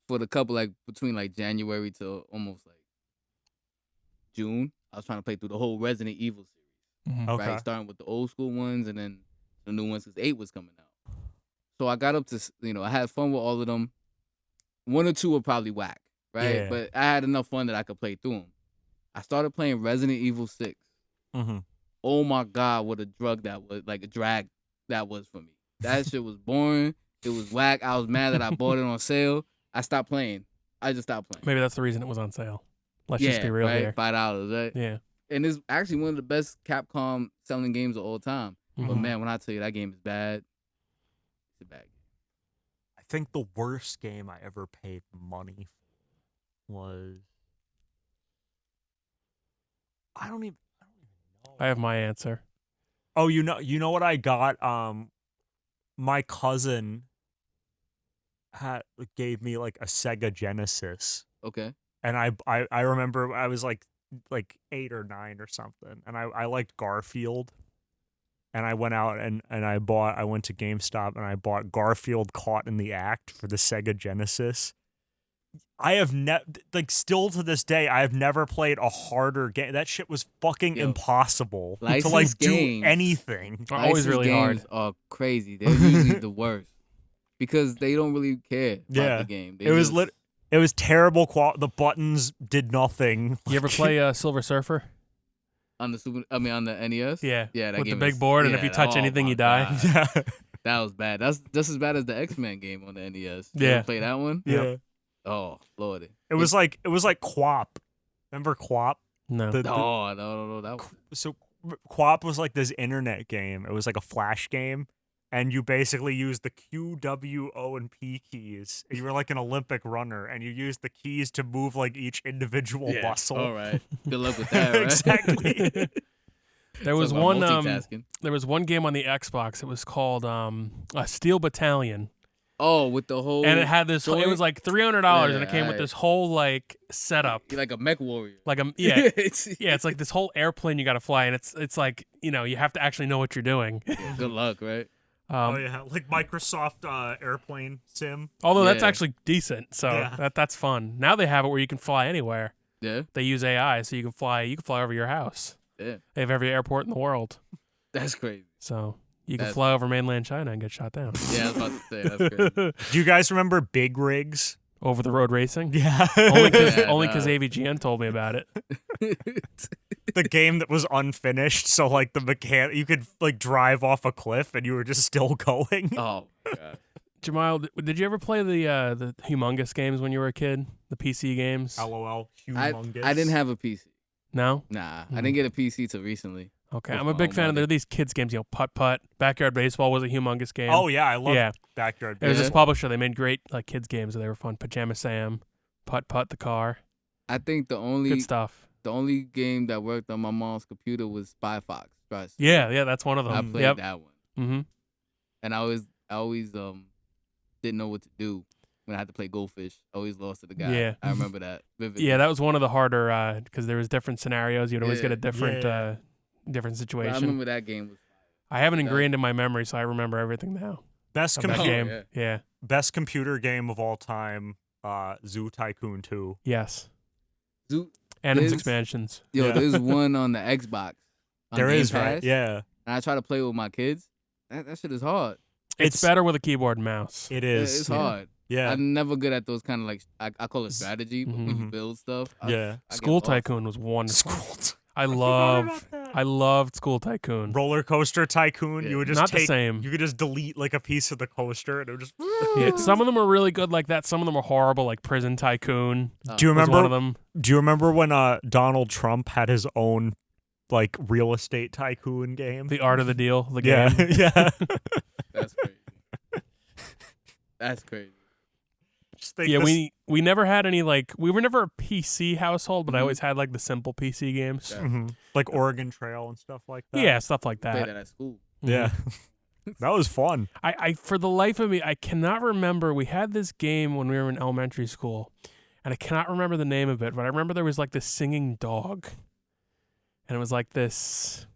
for the couple between January to almost June, I was trying to play through the whole Resident Evil series, Mhm. Okay. right? Starting with the old school ones and then the new ones because 8 was coming out. So I got up to I had fun with all of them. 1 or 2 were probably whack, right? Yeah. But I had enough fun that I could play through them. I started playing Resident Evil 6. Mm-hmm. Oh my god, what a drug that was! Like a drag that was for me. That shit was boring. It was whack. I was mad that I bought it on sale. I stopped playing. I just stopped playing. Maybe that's the reason it was on sale. Let's yeah, just be real right? here. $5, right? Yeah. And it's actually one of the best Capcom selling games of all time. But Mhm. man, when I tell you that game is bad, it's a bad game. I think the worst game I ever paid money for was. I don't even know. I have my answer. Oh, you know what I got? My cousin gave me like a Sega Genesis, Okay. and I remember I was like 8 or 9 or something, and I liked Garfield, and I went out and I went to GameStop and I bought Garfield Caught in the Act for the Sega Genesis. I have still to this day, I have never played a harder game. That shit was fucking Yo, impossible to like licensed do games. anything. They're always Licensed really hard. games are crazy. They're usually the worst because they don't really care about Yeah. the game. They It was just- It was terrible. The buttons did nothing. You ever play Silver Surfer? on the NES. Yeah. Yeah, that With the game big is- board, and if yeah, you touch oh anything, my you die. God. Yeah. That was bad. That's just as bad as the X-Men game on the NES. You Yeah. ever play that one? Yeah. Oh, lordy. It was like QWOP. Remember QWOP? No. No. That was, So QWOP was like this internet game. It was like a flash game, and you basically used the Q, W, O, and P keys. You were like an Olympic runner, and you used the keys to move like each individual muscle. All right. Good luck with that, right? Exactly. There was Talk about one. multitasking. There was one game on the Xbox. It was called Steel Battalion, Oh, with the whole and it had this. It sword? was like $300, and Yeah, it came with aight. this whole like setup, You're like a mech warrior. like yeah. it's, Yeah, it's like this whole airplane you got to fly, and it's like you have to actually know what you're doing. Good luck, right? Oh yeah, like Microsoft airplane sim. Although that's Yeah. actually decent, so Yeah. that's fun. Now they have it where you can fly anywhere. Yeah, They use AI, so you can fly. You can fly over your house. yeah. They have every airport in the world. That's crazy. So You can fly over mainland China and get shot down. Yeah, I was about to say that's crazy. Do you guys remember Big Rigs? Over the road racing? Yeah. Only because AVGN told me about it. The game that was unfinished, so like you could like drive off a cliff and you were just still going. Oh my god. Jemiel, did you ever play the Humongous games when you were a kid? The PC games? LOL. Humongous. I didn't have a PC. No? Nah, I didn't get a PC till recently. Okay, With I'm a my big own fan of money. these kids games, Putt-Putt. Backyard Baseball was a humongous game. Oh yeah, I love Yeah. Backyard There was Baseball. this publisher, they made great like kids games, and they were fun. Pajama Sam, Putt-Putt the car. I think the only Good stuff. game that worked on my mom's computer was Spy Fox. Trust. Yeah, that's one of them. I played Yep. that one, Mm-hmm. and I always didn't know what to do when I had to play Goldfish. I always lost to the guy. Yeah. I remember that vividly. Yeah, that was one of the harder because there was different scenarios. You'd always Yeah. get a different Yeah. different But situation. I remember that game was. I have it Yeah. ingrained in my memory, so I remember everything now. Best Of that computer game. yeah. best computer game of all time. Zoo Tycoon 2. Yes. Zoo. And its There's- expansions. Yo, Yeah. there's one on the Xbox. On There Game is, right? Pass, Yeah. And I try to play with my kids. That shit is hard. It's better with a keyboard and mouse. It Yeah, is. it's hard. Yeah. I'm never good at those kind of like I call it strategy, but when you Mhm. build stuff. Yeah. I get School lost. Tycoon was wonderful. School. I loved School Tycoon. Roller Coaster Tycoon. Yeah. You would just Not the take. same. You could just delete like a piece of the coaster, and it would just. Yeah, some of them are really good like that. Some of them are horrible, like Prison Tycoon. Do you Was one of remember? them. Do you remember when Donald Trump had his own like real estate tycoon game? The Art of the Deal, the yeah, game. yeah. That's crazy. That's crazy. Just think Yeah, this- we never had any like we were never a PC household, but I Mhm. always had like the simple PC games. Yeah. Mhm. Like Oregon Trail and stuff like that. Yeah, stuff like Play that. that at school. Yeah. That was fun. I for the life of me, I cannot remember. We had this game when we were in elementary school, and I cannot remember the name of it, but I remember there was like this singing dog, and it was like this.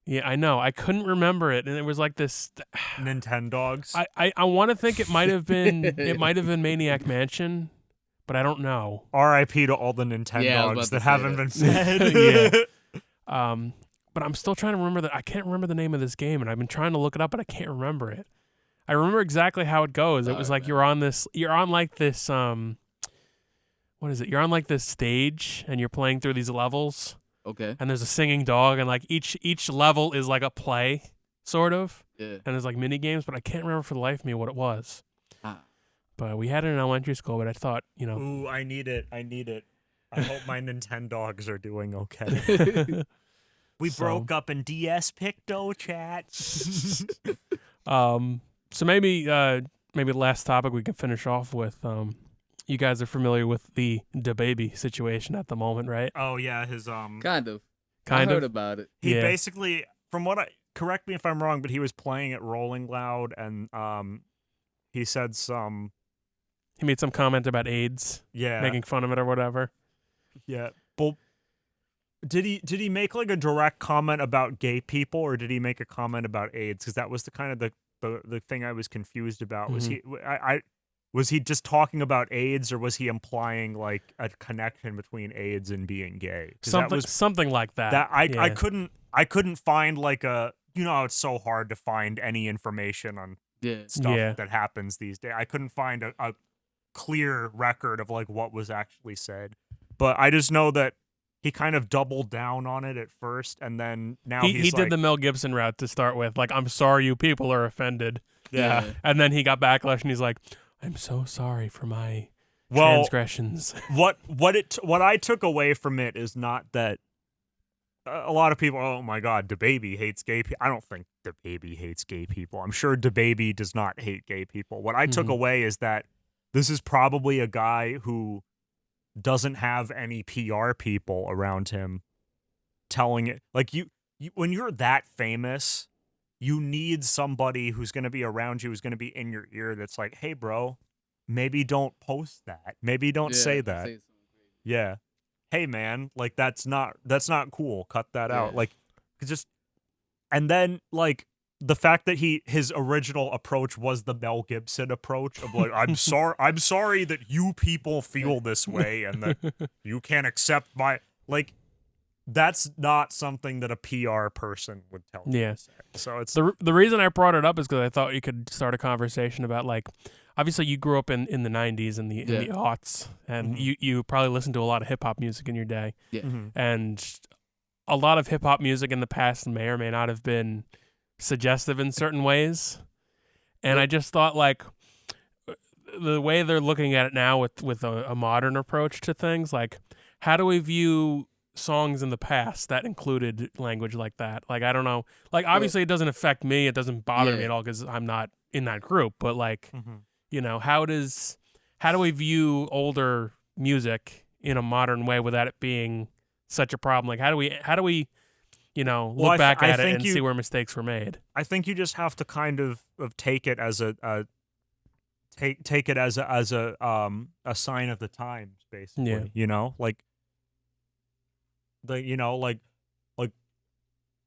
Yeah, I know. I couldn't remember it, and it was like this. Nintendogs. I want to think it might have been Maniac Mansion, but I don't know. R.I.P. to all the Nintendogs Yeah, I was about to that say haven't that. been fed. Yeah. But I'm still trying to remember that. I can't remember the name of this game, and I've been trying to look it up, but I can't remember it. I remember exactly how it goes. It was like you're on like this what is it? You're on like this stage, and you're playing through these levels, Okay. and there's a singing dog, and like each level is like a play, sort of, Yeah. and there's like mini games, but I can't remember for the life of me what it was. Ah. But we had it in elementary school, but I thought, Ooh, I need it. I hope my Nintendogs are doing okay. We So- broke up in DS Picto chat. So maybe the last topic we can finish off with. You guys are familiar with the DaBaby situation at the moment, right? Oh yeah, his Kind of. Kind I of. heard about it. he Yeah. basically, from what correct me if I'm wrong, but he was playing at Rolling Loud and he said some He made some comment about AIDS, yeah making fun of it or whatever. yeah. But did he make like a direct comment about gay people, or did he make a comment about AIDS? Because that was the kind of the thing I was confused about. Was he was he just talking about AIDS, or was he implying like a connection between AIDS and being gay? 'Cause that was Something like that. that I yeah. couldn't find like a how it's so hard to find any information on Yeah. stuff Yeah. that happens these days. I couldn't find a clear record of like what was actually said, but I just know that he kind of doubled down on it at first, and then now He he's did like, the Mel Gibson route to start with, like, I'm sorry you people are offended. yeah. And then he got backlash and he's like, I'm so sorry for my Well, transgressions. what I took away from it is not that a lot of people, oh my God, DaBaby hates gay people. I don't think DaBaby hates gay people. I'm sure DaBaby does not hate gay people. What I took Mhm. away is that this is probably a guy who doesn't have any PR people around him telling it. Like you when you're that famous, you need somebody who's going to be around you, who's going to be in your ear that's like, hey, bro, maybe don't post that. Maybe don't say that. something crazy. Yeah. Hey man, like that's not cool. Cut that out. Yeah. Like just and then like the fact that his original approach was the Mel Gibson approach of like I'm sorry that you people feel this way and that you can't accept my like that's not something that a PR person would tell you. Yeah. To say. So it's The reason I brought it up is because I thought you could start a conversation about, like, obviously you grew up in the 90s and in the aughts, and you probably listened to a lot of hip hop music in your day. Yeah. And a lot of hip hop music in the past may or may not have been suggestive in certain ways. And I just thought, like, the way they're looking at it now with a modern approach to things, like, how do we view songs in the past that included language like that? Like, I don't know. Like, obviously it doesn't affect me. It doesn't bother me at all because I'm not in that group. But, like, you know, how do we view older music in a modern way without it being such a problem? Like, how do we you know, look back at it and see where mistakes were made? I think you just have to kind of take it as take it as a sign of the times, basically. Yeah. You know, like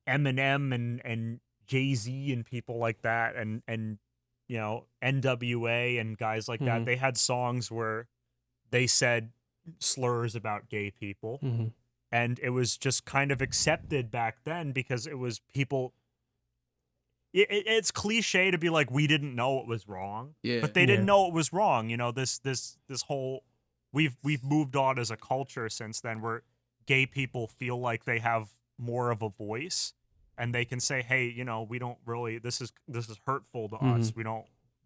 Eminem and Jay-Z and people like that, and you know, NWA and guys like that. They had songs where they said slurs about gay people. And it was just kind of accepted back then because it was people. It's cliche to be like, we didn't know it was wrong, but they didn't know it was wrong. You know, this whole we've moved on as a culture since then, where gay people feel like they have more of a voice, and they can say, hey, you know, we don't really. This is hurtful to us.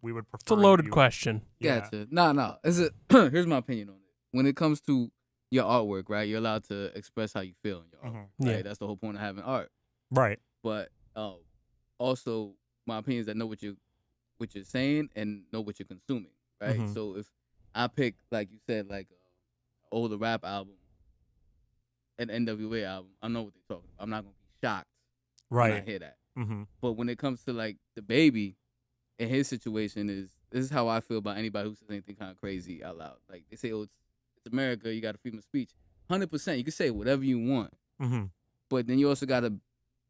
We would prefer. It's a loaded question. Yeah. Gotcha. No. Here's my opinion on it. When it comes to your artwork, right? You're allowed to express how you feel in your art. Right? Yeah. That's the whole point of having art. Right. But also, my opinion is that know what you're saying and know what you're consuming, right? So if I pick, like you said, like an older rap album, an NWA album, I know what they're talking about. I'm not gonna be shocked when I hear that. But when it comes to like the baby, and his situation this is how I feel about anybody who says anything kind of crazy out loud. Like they say, oh, it's America, you got freedom of speech. 100%, you can say whatever you want, but then you also got to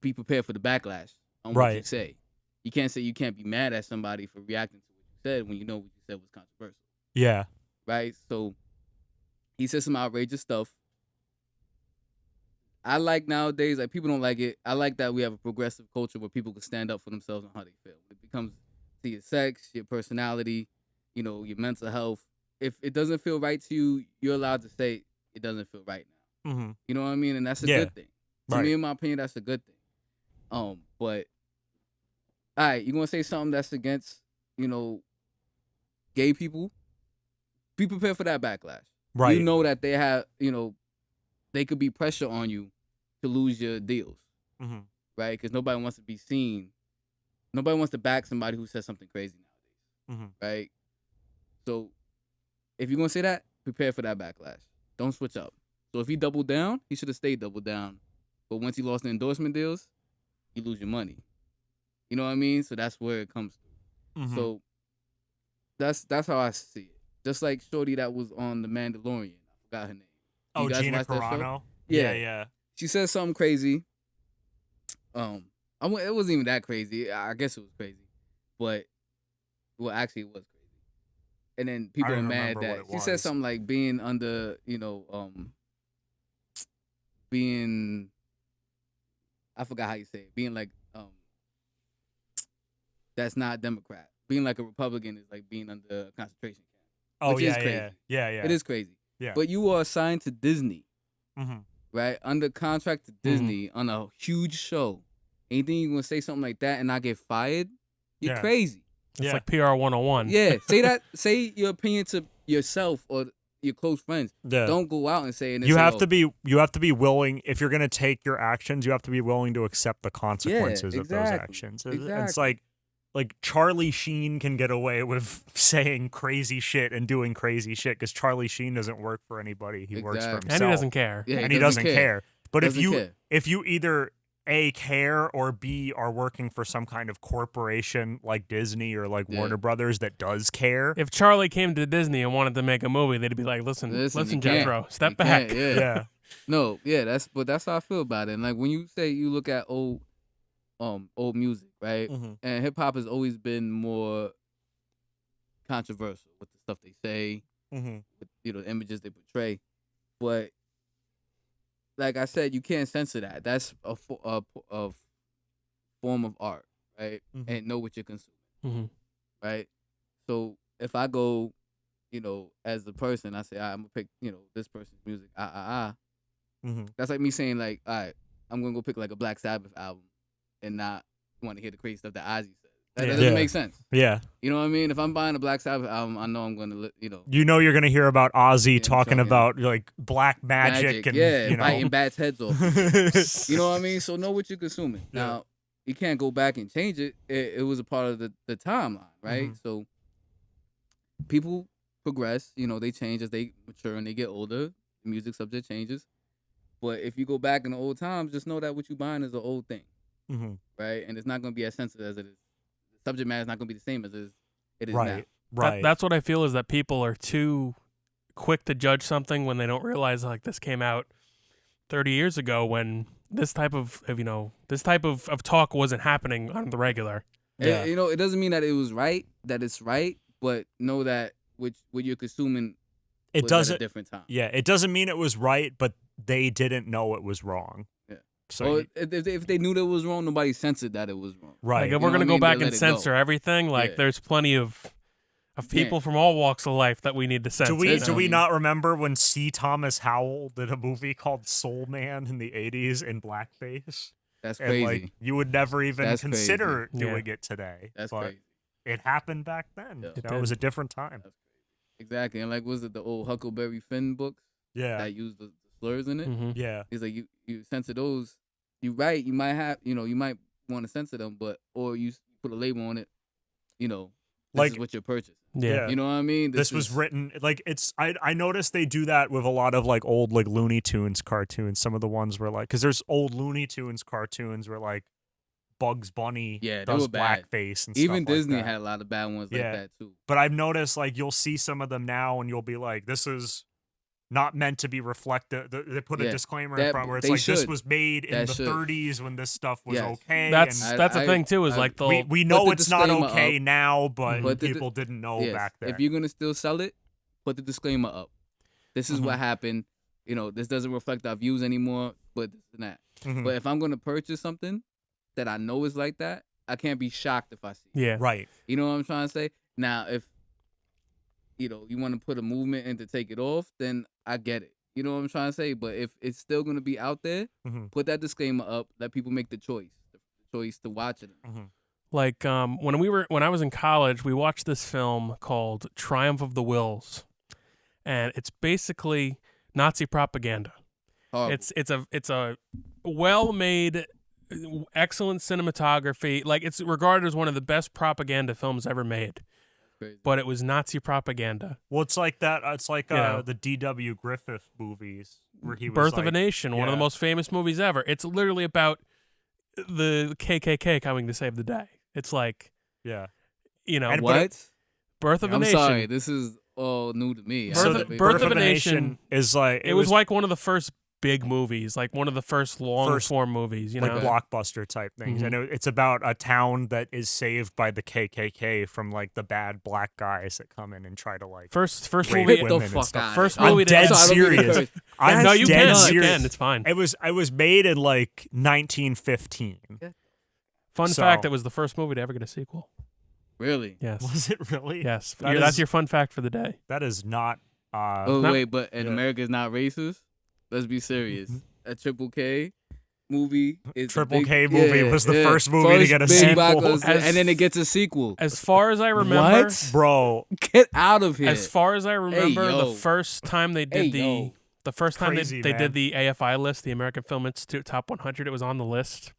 be prepared for the backlash on what you say. You can't say you can't be mad at somebody for reacting to what you said when you know what you said was controversial. Yeah. Right? So he said some outrageous stuff. I like nowadays, like people don't like it. I like that we have a progressive culture where people can stand up for themselves and how they feel. It becomes to your sex, your personality, you know, your mental health. If it doesn't feel right to you, you're allowed to say it doesn't feel right now. You know what I mean? And that's a good thing. To me, in my opinion, that's a good thing. But all right, you gonna say something that's against, you know, gay people? Be prepared for that backlash. Right. You know that they have, you know, they could be pressure on you to lose your deals. Right? Because nobody wants to be seen. Nobody wants to back somebody who says something crazy nowadays. Right? So if you're gonna say that, prepare for that backlash. Don't switch up. So if he doubled down, he should have stayed doubled down. But once he lost the endorsement deals, you lose your money. You know what I mean? So that's where it comes to. So that's how I see it. Just like Shorty that was on The Mandalorian. I forgot her name. Oh, Gina Carano? Yeah. She said something crazy. It wasn't even that crazy. I guess it was crazy. But, well, actually it was crazy. And then people are mad that she said something like being under, you know, I forgot how you say it. Being like, that's not Democrat. Being like a Republican is like being under a concentration camp. Oh, which yeah, is crazy. yeah. It is crazy. Yeah. But you are assigned to Disney, right? Under contract to Disney on a huge show. Anything you gonna say something like that and not get fired? You're crazy. It's like PR 101. Yeah, say that. Say your opinion to yourself or your close friends. Yeah. Don't go out and say. And you have to be willing. If you're gonna take your actions, you have to be willing to accept the consequences of those actions. It's like Charlie Sheen can get away with saying crazy shit and doing crazy shit because Charlie Sheen doesn't work for anybody. He works for himself, and he doesn't care. Yeah, and he doesn't care. But if you either A, care, or B, are working for some kind of corporation like Disney or like Warner Brothers that does care. If Charlie came to Disney and wanted to make a movie, they'd be like, listen Jethro, step back. Yeah. No, yeah, that's how I feel about it. And like when you say you look at old music, right? And hip hop has always been more controversial with the stuff they say, with, you know, the images they portray. But like I said, you can't censor that. That's a form of art, right? And know what you're consuming, right? So if I go, as a person, I say, I'm gonna pick, this person's music, That's like me saying, like, all right, I'm gonna go pick like a Black Sabbath album and not want to hear the crazy stuff that Ozzy says. That doesn't make sense. Yeah. You know what I mean? If I'm buying a Black Sabbath album, I know I'm gonna, you're gonna hear about Ozzy talking about like black magic and biting bats' heads off. You know what I mean? So know what you're consuming. Yeah. Now you can't go back and change it. It was a part of the timeline, right? So people progress. They change as they mature and they get older. The music subject changes. But if you go back in the old times, just know that what you're buying is an old thing, right? And it's not going to be as sensitive as it is. The subject matter is not going to be the same as it is now. Right. That's what I feel is that people are too quick to judge something when they don't realize like this came out 30 years ago when this type of talk wasn't happening on the regular. Yeah. It doesn't mean that it was right, that it's right, but know that what you're consuming was at a different time. Yeah, it doesn't mean it was right, but they didn't know it was wrong. Yeah. So if they knew that it was wrong, nobody censored that it was wrong. Right. Like if we're gonna go back and censor everything, like there's plenty of people from all walks of life that we need to censor. Do we not remember when C. Thomas Howell did a movie called Soul Man in the 80s in blackface? That's crazy. And you would never even consider doing it today. That's but crazy. It happened back then. It was a different time. Exactly. And like, was it the old Huckleberry Finn books? Yeah. That used the slurs in it? Yeah. He's like, you censor those. You right. You might have, you might want to censor them, or you put a label on it, this is what you're purchasing. Yeah. You know what I mean? This was written, like, I noticed they do that with a lot of, like, old, like, Looney Tunes cartoons. Some of the ones were, like, because there's old Looney Tunes cartoons where, like, Bugs Bunny does blackface and Even stuff Disney like that. had a lot of bad ones like that, too. But I've noticed, like, you'll see some of them now and you'll be like, this is not meant to be reflected. They put a disclaimer in front where it's like, this was made in the 30s when this stuff was okay. That's the thing, too, is like we know it's not okay now, but people didn't know back then. If you're going to still sell it, put the disclaimer up. This is what happened. This doesn't reflect our views anymore, but this and that. But if I'm going to purchase something that I know is like that, I can't be shocked if I see it. Yeah. Right. You know what I'm trying to say? Now, if you want to put a movement in to take it off, then I get it. You know what I'm trying to say? But if it's still going to be out there, put that disclaimer up. Let people make the choice to watch it. Like when I was in college, we watched this film called Triumph of the Wills, and it's basically Nazi propaganda. It's a well-made, excellent cinematography. Like, it's regarded as one of the best propaganda films ever made. But it was Nazi propaganda. Well, it's like that. It's like the D.W. Griffith movies where he was Birth of a Nation, one of the most famous movies ever. It's literally about the KKK coming to save the day. It's like, what? Birth of a Nation. I'm sorry, this is all new to me. Birth of a Nation is like it was like one of the first big movies, like one of the first long-form movies, like blockbuster type things. And it's about a town that is saved by the KKK from like the bad black guys that come in and try to like first movie. First movie. I'm dead serious. No, you can. It's fine. It was made in like 1915. Fun fact: it was the first movie to ever get a sequel. Really? Yes. Was it really? Yes. That's your fun fact for the day. That is not. But America is not racist. Let's be serious. A Triple K movie is K movie was the first movie to get a sequel, and then it gets a sequel. As far as I remember, bro, get out of here. As far as I remember, the first time they did the first time they did the AFI list, the American Film Institute Top 100, it was on the list.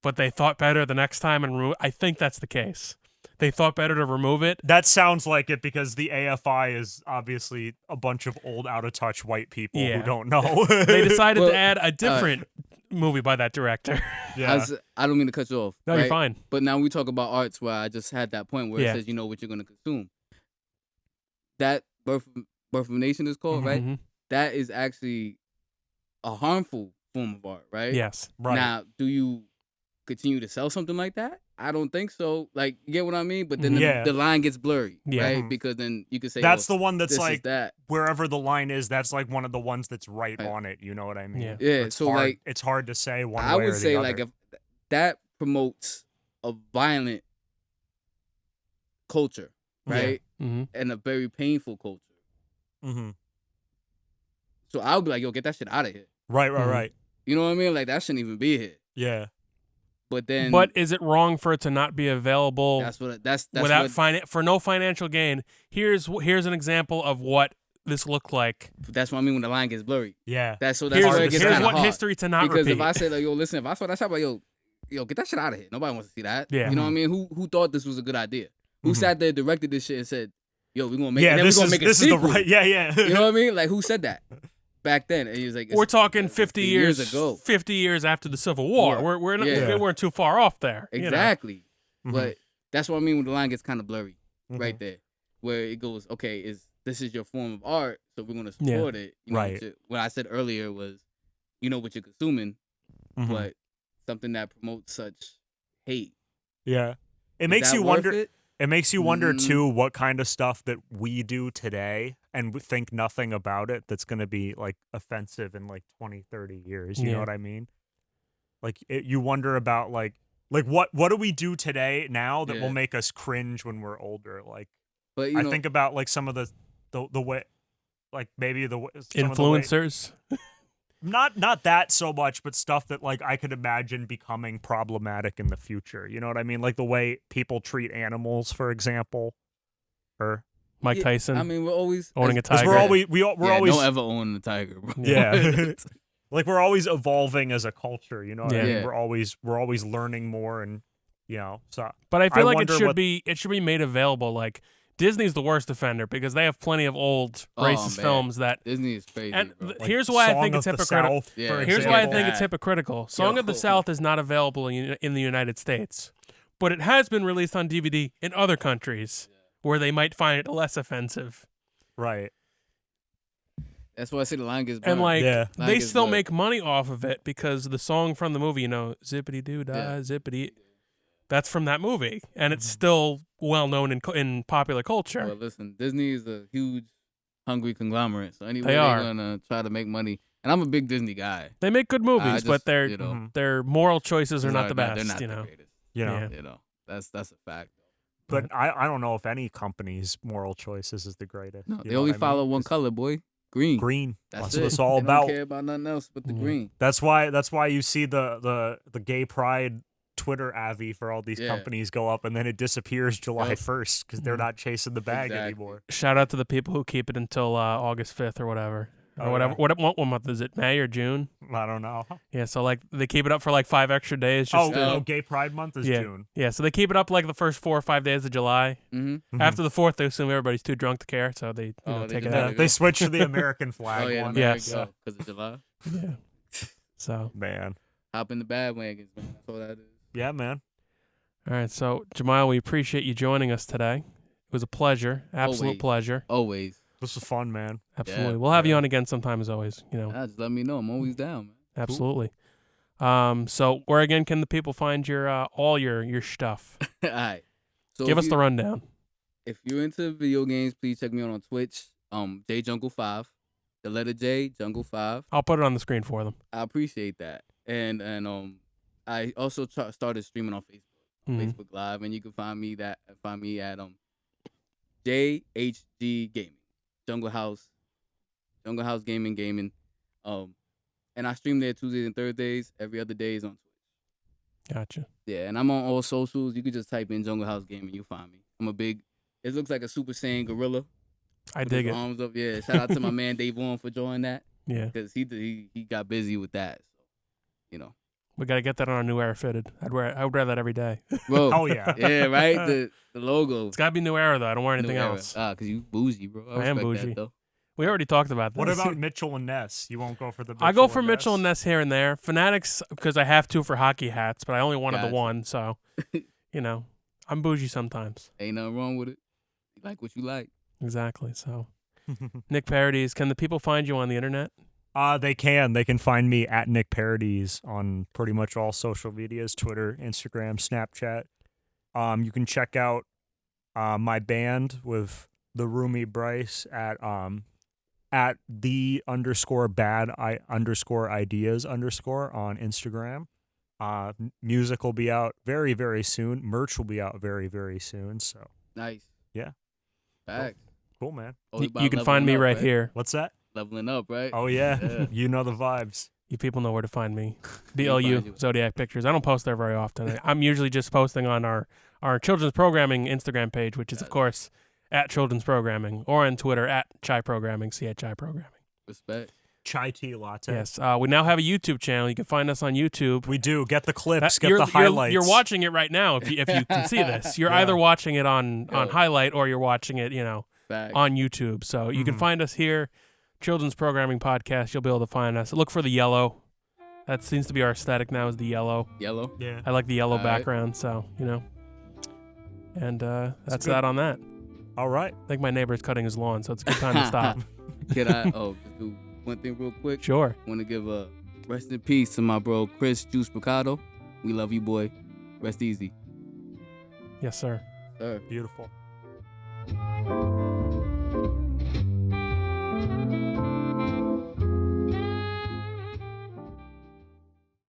But they thought better the next time and I think that's the case. They thought better to remove it. That sounds like it because the AFI is obviously a bunch of old, out-of-touch white people who don't know. They decided to add a different movie by that director. Yeah. I don't mean to cut you off. No, you're fine. But now we talk about arts where I just had that point where it says you know what you're going to consume. That Birth of a Nation is called, right? That is actually a harmful form of art, right? Yes. Right. Now, do you continue to sell something like that? I don't think so. Like, you get what I mean? But then Yeah. the line gets blurry, Yeah. right? Because then you could say That's the one that's this is like that. wherever the line is. That's like one of the ones that's right Right. on it. You know what I mean? Yeah. Yeah, It's so, hard, like, it's hard to say one I way or would the say other. like if that promotes a violent culture, Yeah. right? Mm-hmm. And a very painful culture. Mm-hmm. So I would be like, yo, get that shit out of here. Right. Mhm. Right. You know what I mean? Like, that shouldn't even be here. Yeah. But then But is it wrong for it to not be available that's without what, for no financial gain? Here's an example of what this looked like. that's what I mean when the line gets blurry. Yeah. That's where Here's it gets here's kinda what hard. history to not Because repeat. if I say like, yo, listen, if I saw that shot, like, yo, get that shit out of here. Nobody wants to see that. Yeah. You know what I mean? Who thought this was a good idea? Who Mhm. sat there, directed this shit, and said, yo, we're gonna make Yeah. and then This we're is gonna make a this is the sequel. right. Yeah. Yeah. You know what I mean? Like, who said that back then? And he was like, We're talking it's 50 years ago. 50 years after the Civil War. Yeah. We're not, Yeah. we weren't too far off there. you know? Exactly. Mhm. But that's what I mean when the line gets kind of blurry Mhm. right there, where it goes, okay, this is your form of art, so we're gonna Yeah. support it. You know, Right. what I said earlier was, you know what you're consuming, Mhm. but something that promotes such hate. Yeah. It Is makes that you worth wonder. it? It makes you wonder Mm. too what kind of stuff that we do today and we think nothing about it that's going to be like offensive in like 20, 30 years. You Yeah. know what I mean? Like you wonder about like what do we do today now that Yeah. will make us cringe when we're older? Like But you I know, think about like some of the way like maybe some of the way, Influencers. not that so much, but stuff that like I could imagine becoming problematic in the future. You know what I mean? Like the way people treat animals, for example, or Mike yeah, Tyson I mean, we're always owning a because tiger. we're always we're yeah, always don't ever own the tiger, bro. yeah. Like we're always evolving as a culture. You know what I Yeah. mean? Yeah. We're always learning more, and you know. So But I feel like it wonder should what- be made available. Like Disney's the worst offender because they have plenty of old Oh, racist man. films that. Disney is crazy, And bro. th- like, here's why I Song think it's of the hypocritical. South, Yeah. for Here's why I example. think it's Yeah. hypocritical. Song of the Yo. South is not available in the United States, but it has been released on DVD in other countries where they might find it less offensive. Right. That's why I say the line gets And burned. like Yeah. Line they gets still blurred. make money off of it because the song from the movie, zippity doo dah, Yeah. zippity, that's from that movie, and it's still well known in popular culture. Well, listen, Disney is a huge, hungry conglomerate. So anyway, They they're are. gonna try to make money. And I'm a big Disney guy. They make good movies, just, but their you know, Mhm. their moral choices are these not the best. They're not you the know, greatest. You know. Yeah. You know, that's a fact. But I don't know if any company's moral choices is the greatest. No, You they know only what I mean? follow one It's color, boy. Green. green. That's what it. it's all They about. don't care about nothing else but the Yeah. green. That's why you see the gay pride Twitter avi for all these Yeah. companies go up and then it disappears July Yep. 1st because they're Mhm. not chasing the bag Exactly. anymore. shout out to the people who keep it until August 5th or whatever. Or Oh, whatever. yeah. What month is it? May or June? I don't know. Yeah, so like they keep it up for like 5 extra days. Just Oh, Gay Pride Month is Yeah. June. yeah, so they keep it up like the first 4 or 5 days of July. Mm-hmm. Mhm. After the 4th, they assume everybody's too drunk to care, so they Oh, they take it just out. Yeah, let it they go. switched to the American flag Oh, yeah, one. Yes. because of July. Yeah. So, Man. Hop in the bandwagons, man. That's all that is. Yeah, man. all right. So, Jemiel, we appreciate you joining us today. It was a pleasure. Absolute Always. pleasure. Always. This was fun, man. Absolutely. We'll have you yeah. on again sometime, as always. Just let me know. I'm always down, man. Absolutely. So, where again can the people find your all your stuff? All right. So Give if us the rundown. If you're into video games, please check me out on Twitch. JJungle5. The letter J, Jungle 5. I'll put it on the screen for them. I appreciate that. And I also started streaming on Facebook, Mhm. Facebook Live, and you can find me at JHG Gaming, Jungle House Gaming. And I stream there Tuesdays and Thursdays. Every other day is on Twitch. Gotcha. Yeah, and I'm on all socials. You can just type in Jungle House Gaming, you'll find me. I'm a big. It looks like a Super Saiyan gorilla. I with dig his it. Arms up. Yeah. Shout out to my man Dave Warren for joining that, Yeah. because he got busy with that. So, you know, We got to get that on our new era fitted. I would wear that every day. bro. Oh, yeah. Yeah, right. The logo. It's got to be new era, though. I don't wear New anything era. else. Cause you bougie, bro. I am respect bougie. That, though. We already talked about this. What about Mitchell and Ness? You won't go for the I go for Mitchell and Ness here and there. Fanatics, because I have to for hockey hats, but I only wanted Gotcha. the one. So, I'm bougie sometimes. Ain't nothing wrong with it. You like what you like. Exactly. So, Nick Paradies, can the people find you on the internet? They can find me at Nick Paradies on pretty much all social medias, Twitter, Instagram, Snapchat. You can check out my band with the roomie Bryce at the_bad_ideas_ on Instagram. Music will be out very, very soon. Merch will be out very, very soon. So Nice. Yeah. Facts. cool, man. Always You can find me leveling up, right here. What's that? Leveling up, right? Oh yeah, Yeah. you know the vibes. You people know where to find me. find BLU you. Zodiac Pictures. I don't post there very often. I'm usually just posting on our children's programming Instagram page, which is of course at children's programming, or on Twitter at Chai Programming, CHI Programming. Respect. Chai tea latte. Yes. We now have a YouTube channel. You can find us on YouTube. We do. Get the clips. That- Get the highlights. You're watching it right now. If you can see this, you're either watching it on Yo. highlight or you're watching it, Facts. on YouTube. So you can Mhm. find us here, Children's Programming Podcast. You'll be able to find us. Look for the yellow. That seems to be our aesthetic now, is the yellow. Yellow. Yeah. I like the yellow All right. background, so, And that's good. that on that. All right. I think my neighbor's cutting his lawn, so it's a good time to stop. Can I just do one thing real quick? Sure. Want to give a rest in peace to my bro Chris Juice Picado. We love you, boy. Rest easy. Yes, sir. Sir. Beautiful.